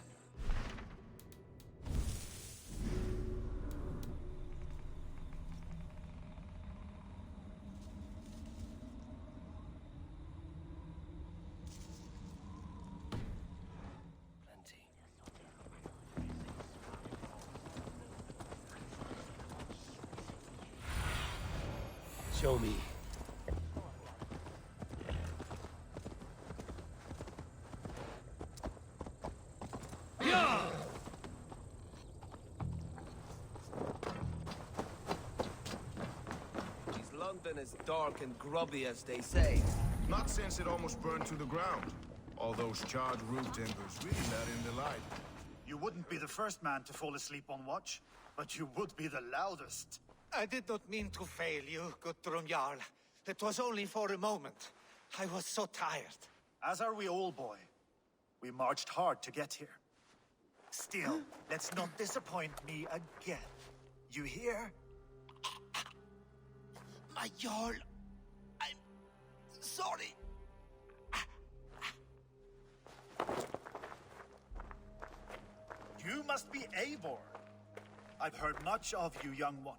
Plenty. Show me. London as dark and grubby as they say. Not since it almost burned to the ground. All those charred roof timbers really let in the light. You wouldn't be the first man to fall asleep on watch, but you would be the loudest. I did not mean to fail you, Guthrum Jarl. It was only for a moment. I was so tired. As are we all, boy. We marched hard to get here. Still, let's not disappoint me again. You hear? My Jarl, I'm sorry. You must be Eivor. I've heard much of you, young one.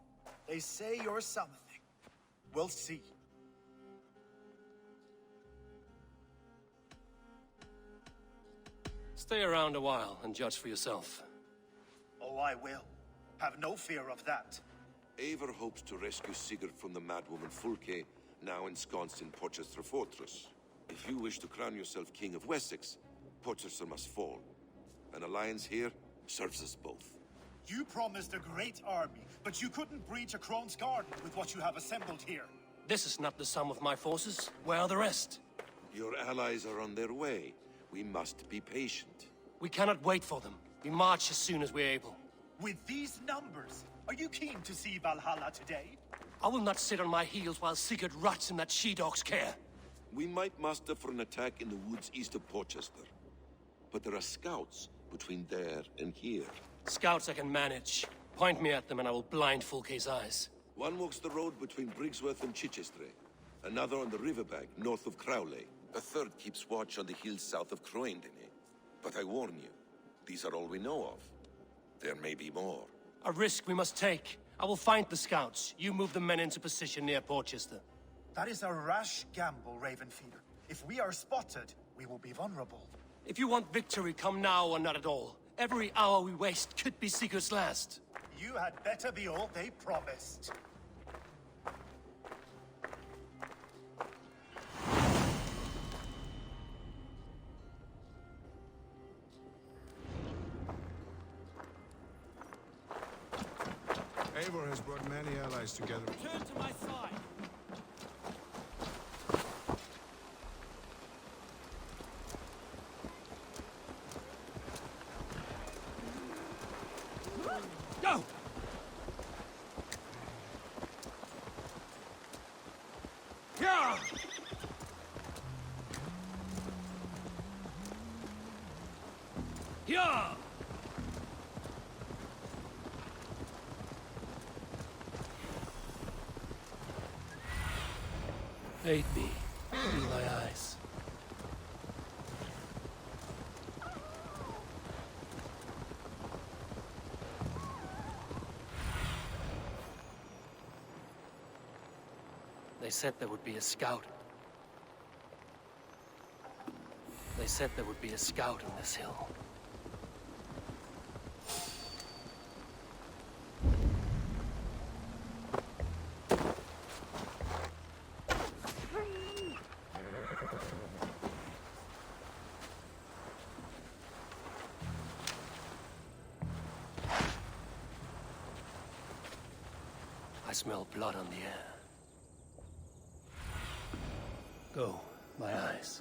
They say you're something. We'll see. Stay around a while and judge for yourself. Oh, I will. Have no fear of that. Eivor hopes to rescue Sigurd from the madwoman Fulke, now ensconced in Porchester Fortress. If you wish to crown yourself King of Wessex, Porchester must fall. An alliance here serves us both. You promised a great army, but you couldn't breach a Crone's garden with what you have assembled here. This is not the sum of my forces. Where are the rest? Your allies are on their way. We must be patient. We cannot wait for them. We march as soon as we're able. With these numbers, are you keen to see Valhalla today? I will not sit on my heels while Sigurd rots in that she-dog's care. We might muster for an attack in the woods east of Porchester. But there are scouts between there and here. Scouts I can manage. Point me at them and I will blind Fulke's eyes. One walks the road between Briggsworth and Chichester. Another on the riverbank north of Crowley. A third keeps watch on the hills south of Croendene. But I warn you, these are all we know of. There may be more. A risk we must take. I will find the scouts. You move the men into position near Porchester. That is a rash gamble, Ravenfeeder. If we are spotted, we will be vulnerable. If you want victory, come now or not at all. Every hour we waste could be Sigurd's last. You had better be all they promised. Eivor has brought many allies together. Turn to my side. Go! Yeah! Yeah! Aid me. Be my eyes. They said there would be a scout. They said there would be a scout on this hill. I smell blood on the air. Go, my eyes.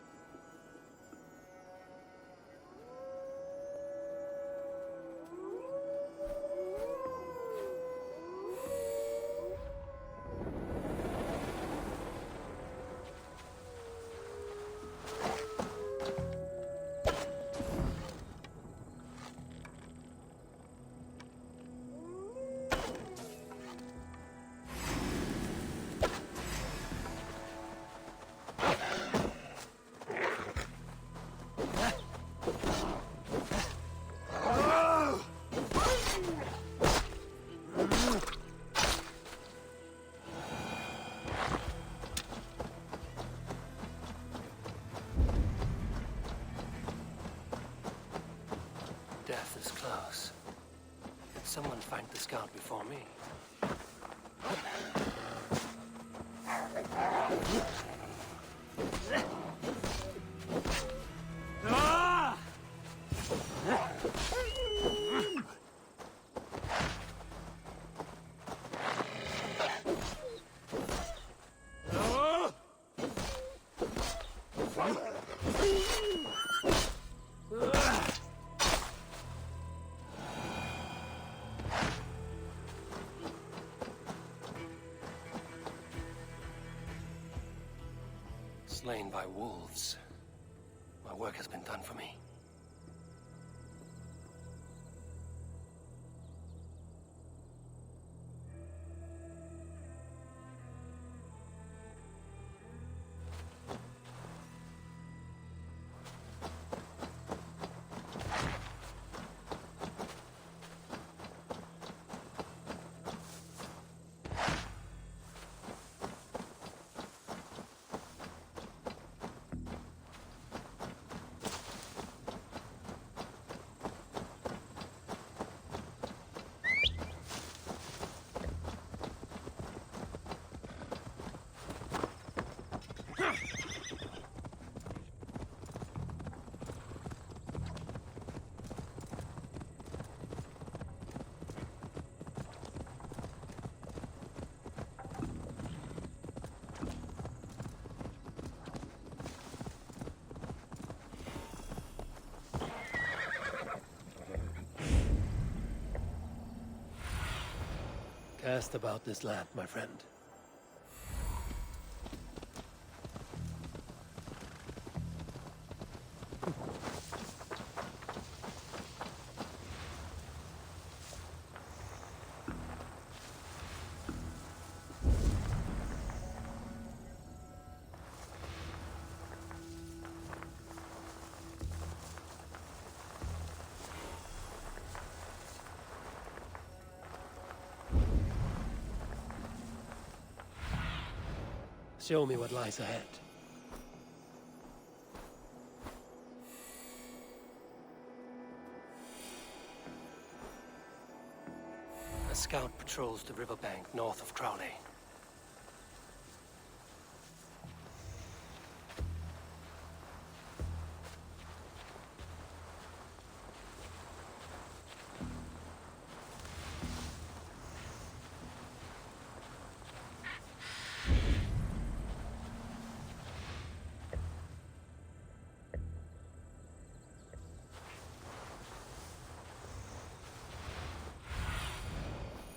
Someone find the scout before me. Slain by wolves. My work has been done for me. Cast about this land, my friend. Show me what lies ahead. A scout patrols the riverbank north of Crowley.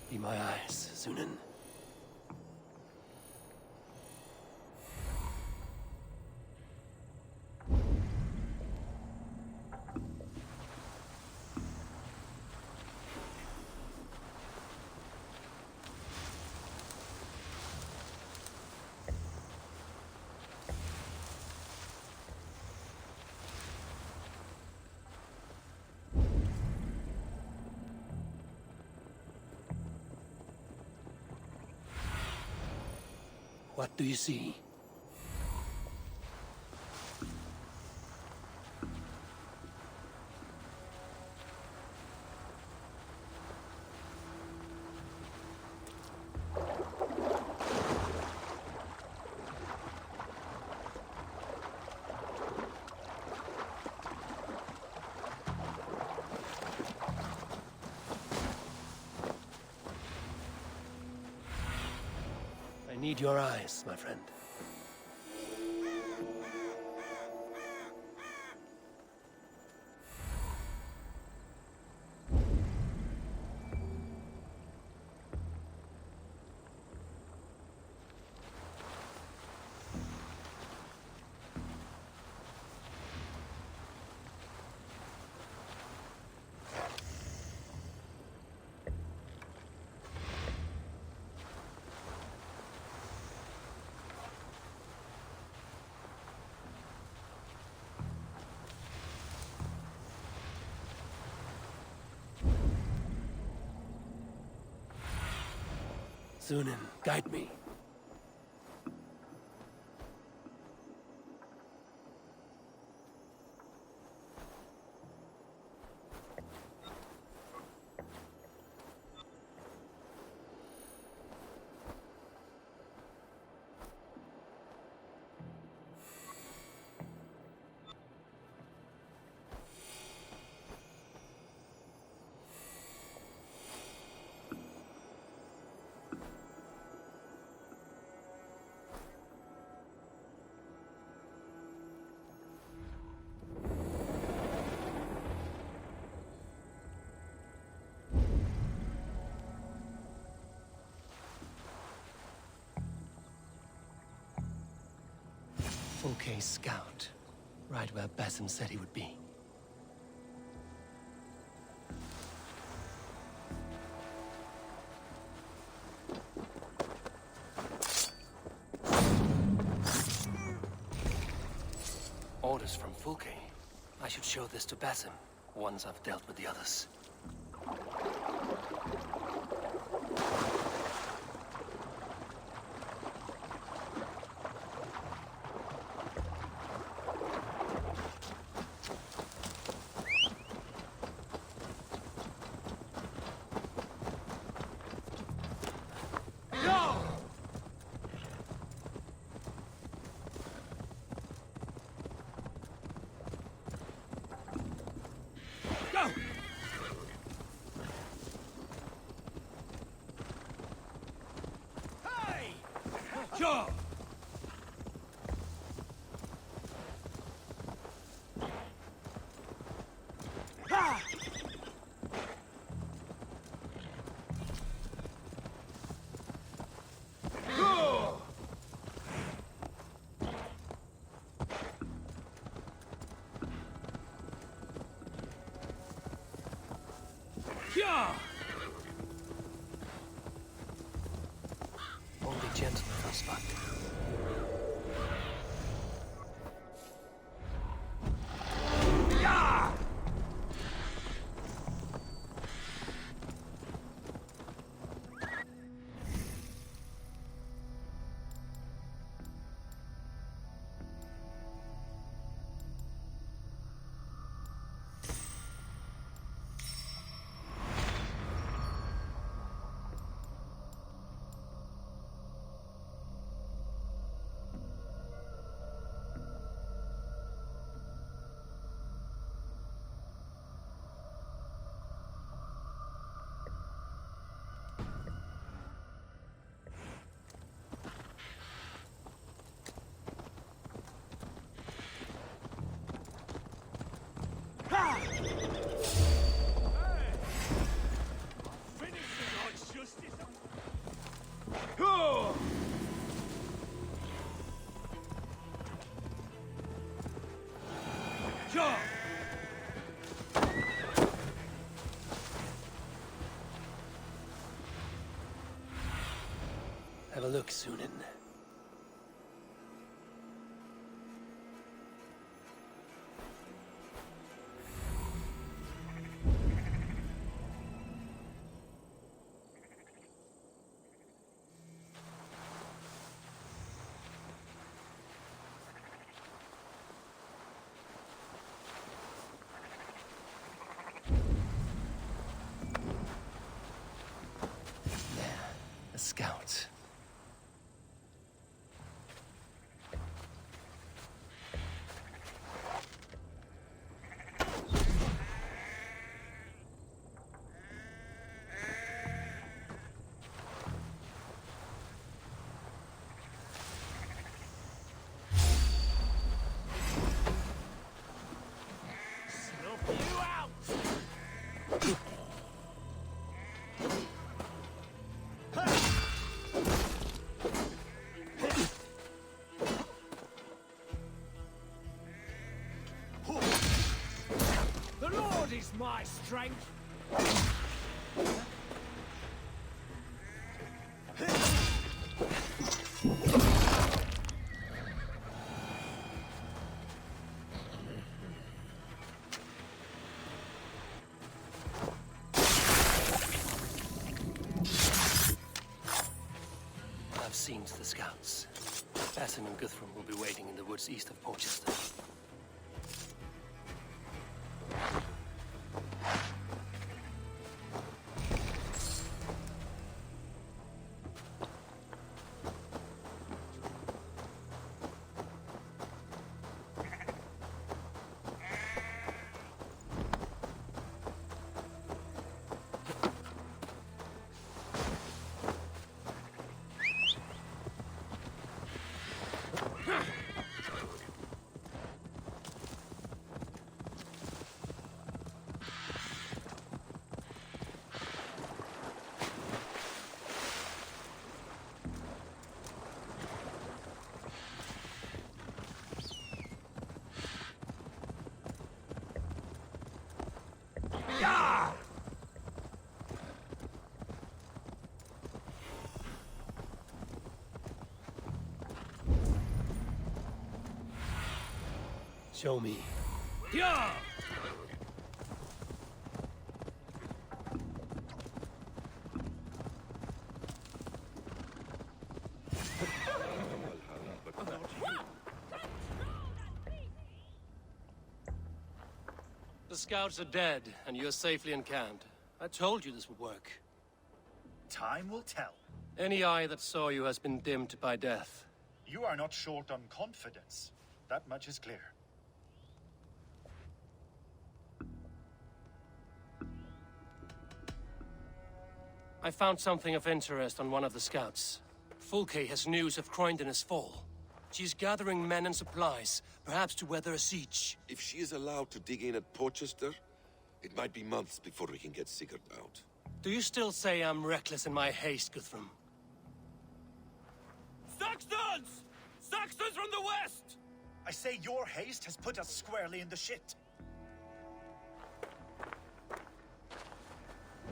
Be my eyes, Sunan. What do you see? I need your eyes, my friend. Sunan, guide me. Fulke's scout. Right where Basim said he would be. Orders from Fulke. I should show this to Basim, once I've dealt with the others. Sure! Only gentlemen are spot. Have a look, Sunan. A scout. Is my strength. I've seen to the scouts. Basim and Guthrum will be waiting in the woods east of Porchester. Show me. Yeah! The scouts are dead, and you're safely encamped. I told you this would work. Time will tell. Any eye that saw you has been dimmed by death. You are not short on confidence. That much is clear. I found something of interest on one of the scouts. Fulke has news of Croydon's fall. She's gathering men and supplies, perhaps to weather a siege. If she is allowed to dig in at Porchester, it might be months before we can get Sigurd out. Do you still say I'm reckless in my haste, Guthrum? Saxons! Saxons from the west! I say your haste has put us squarely in the shit.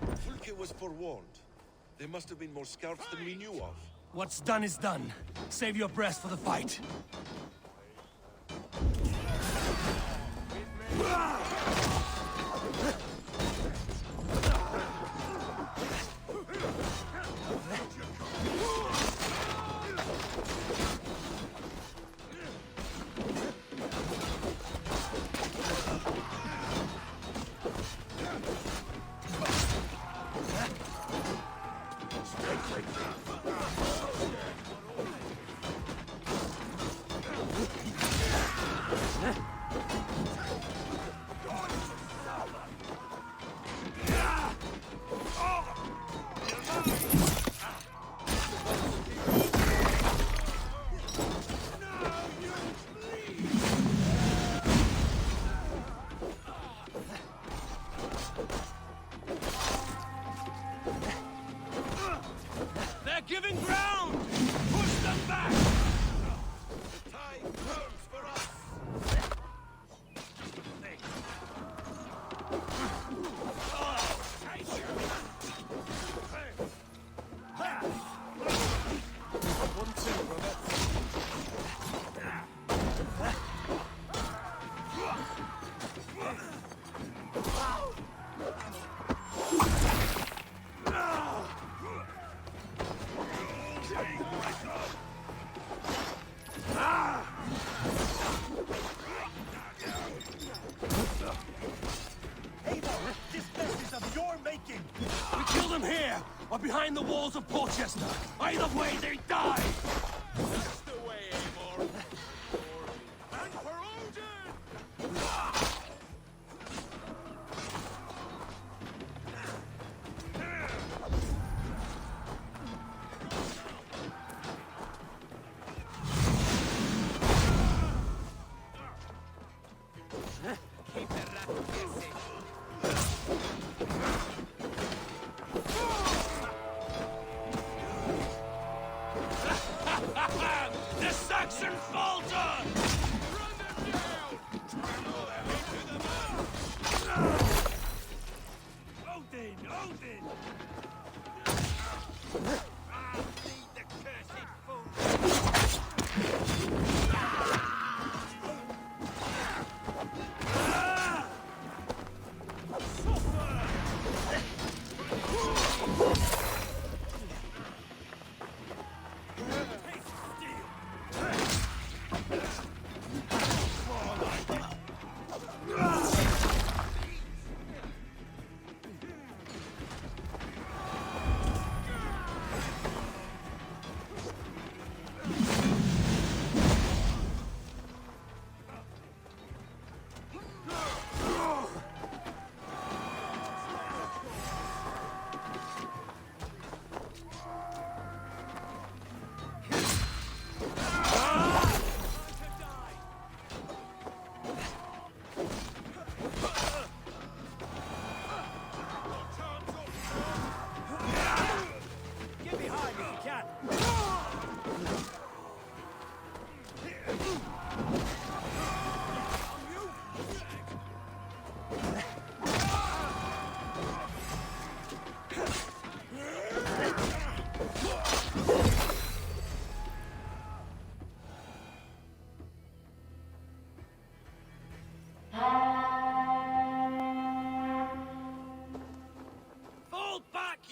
Fulke was forewarned. There must have been more scouts than we knew of. What's done is done. Save your breath for the fight. Giving ground! Push them back! The tide turns for us! Eivor, this nest is of your making! We kill them here, or behind the walls of Porchester. Either way, they die! That's the way, Eivor! And for Odin! The Saxon falter! Run them down! Trample them into the mud! Odin! Odin! Lead the cursed fool!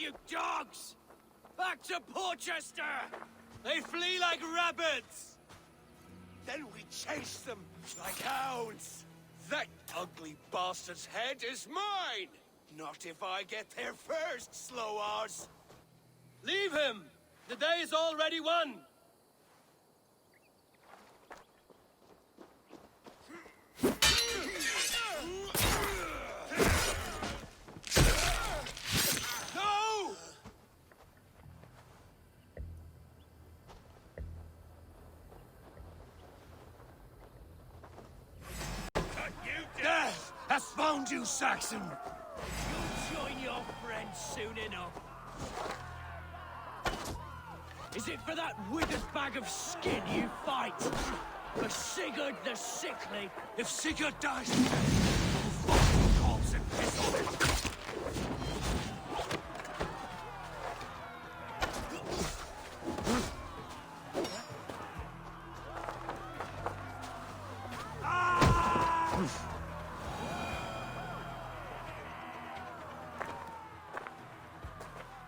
you dogs! Back to Porchester! They flee like rabbits! Then we chase them like hounds! That ugly bastard's head is mine! Not if I get there first, slow-arse! Leave him! The day is already won! No! Death has found you, Saxon! You'll join your friends soon enough. Is it for that withered bag of skin you fight? For Sigurd the Sickly? If Sigurd dies, we'll fucking corpse and piss on it!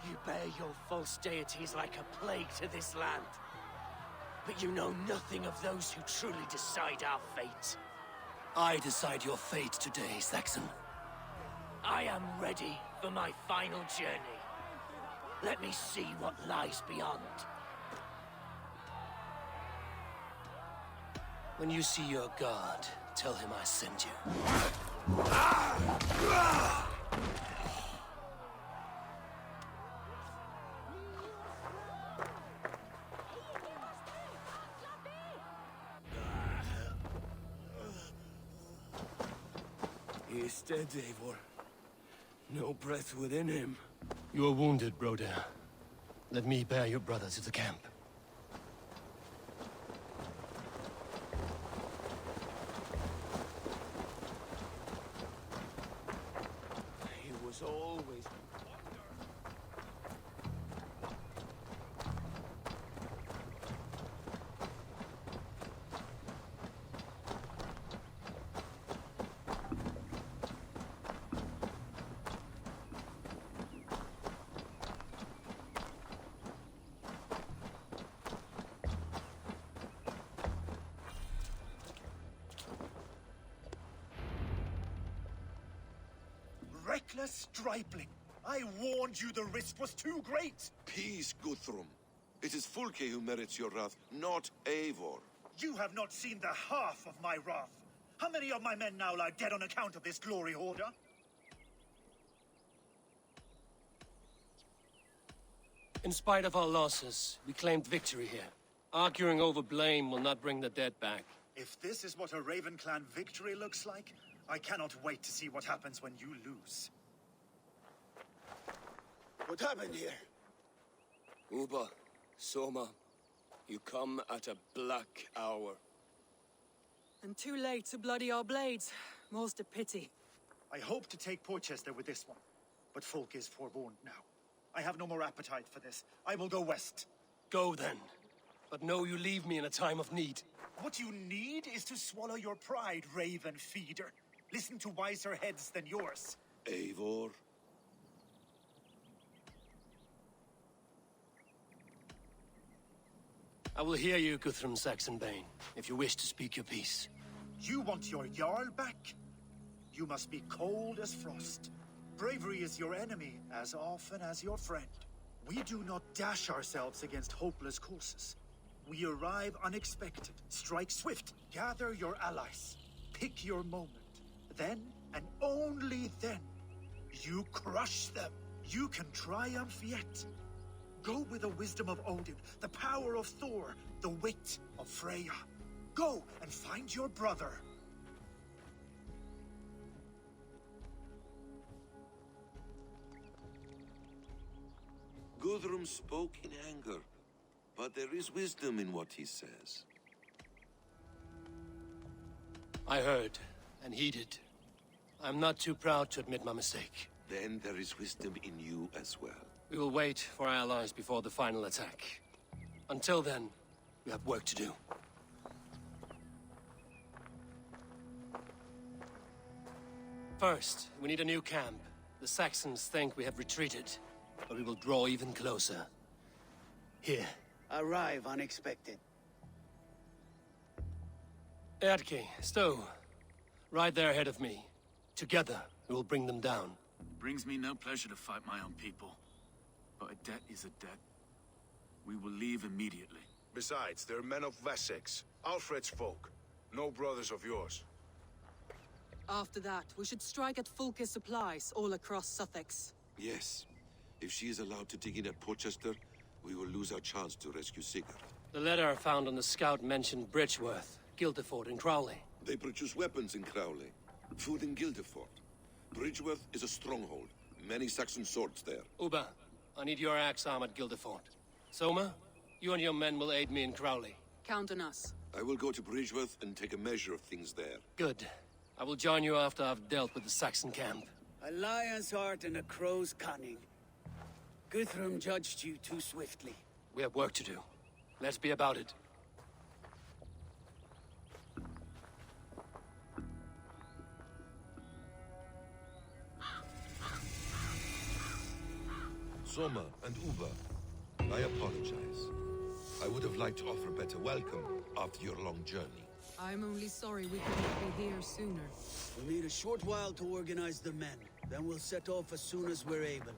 You bear your false deities like a plague to this land. But you know nothing of those who truly decide our fate. I decide your fate today, Saxon. I am ready for my final journey. Let me see what lies beyond. When you see your god, tell him I sent you. He is dead, Eivor. No breath within him. You are wounded, brother. Let me bear your brother to the camp. He was always... Reckless stripling! I warned you the risk was too great! Peace, Guthrum. It is Fulke who merits your wrath, not Eivor. You have not seen the half of my wrath. How many of my men now lie dead on account of this glory hoarder? In spite of our losses, we claimed victory here. Arguing over blame will not bring the dead back. If this is what a Raven Clan victory looks like, I cannot wait to see what happens when you lose. What happened here? Uba, Soma, you come at a black hour. And too late to bloody our blades. Most a pity. I hope to take Porchester with this one, but Folk is forewarned now. I have no more appetite for this. I will go west. Go then. But know you leave me in a time of need. What you need is to swallow your pride, Raven Feeder. Listen to wiser heads than yours. Eivor? I will hear you, Guthrum Saxonbane, if you wish to speak your piece. You want your Jarl back? You must be cold as frost. Bravery is your enemy as often as your friend. We do not dash ourselves against hopeless courses. We arrive unexpected, strike swift, gather your allies, pick your moment. Then, and only then, you crush them. You can triumph yet. Go with the wisdom of Odin, the power of Thor, the wit of Freya. Go and find your brother. Guthrum spoke in anger, but there is wisdom in what he says. I heard, and heeded. I'm not too proud to admit my mistake. Then there is wisdom in you as well. We will wait for our allies before the final attack. Until then, we have work to do. First, we need a new camp. The Saxons think we have retreated. but we will draw even closer. Here. Arrive unexpected. Erdke, Stowe. Right there ahead of me. Together, we will bring them down. Brings me no pleasure to fight my own people. But a debt is a debt. We will leave immediately. Besides, they're men of Wessex, Alfred's folk. No brothers of yours. After that, we should strike at Fulke's supplies all across Sussex. Yes. If she is allowed to dig in at Porchester, we will lose our chance to rescue Sigurd. The letter found on the scout mentioned Bridgeworth, Guildeford, and Crowley. They produce weapons in Crowley, food in Guildeford. Bridgeworth is a stronghold. Many Saxon swords there. Uba, I need your axe arm at Guildeford. Soma, you and your men will aid me in Crowley. Count on us. I will go to Bridgeworth and take a measure of things there. Good. I will join you after I've dealt with the Saxon camp. A lion's heart and a crow's cunning. Guthrum judged you too swiftly. We have work to do. Let's be about it. Soma and Uba, I apologize. I would have liked to offer a better welcome after your long journey. I'm only sorry we couldn't be here sooner. We'll need a short while to organize the men. Then we'll set off as soon as we're able.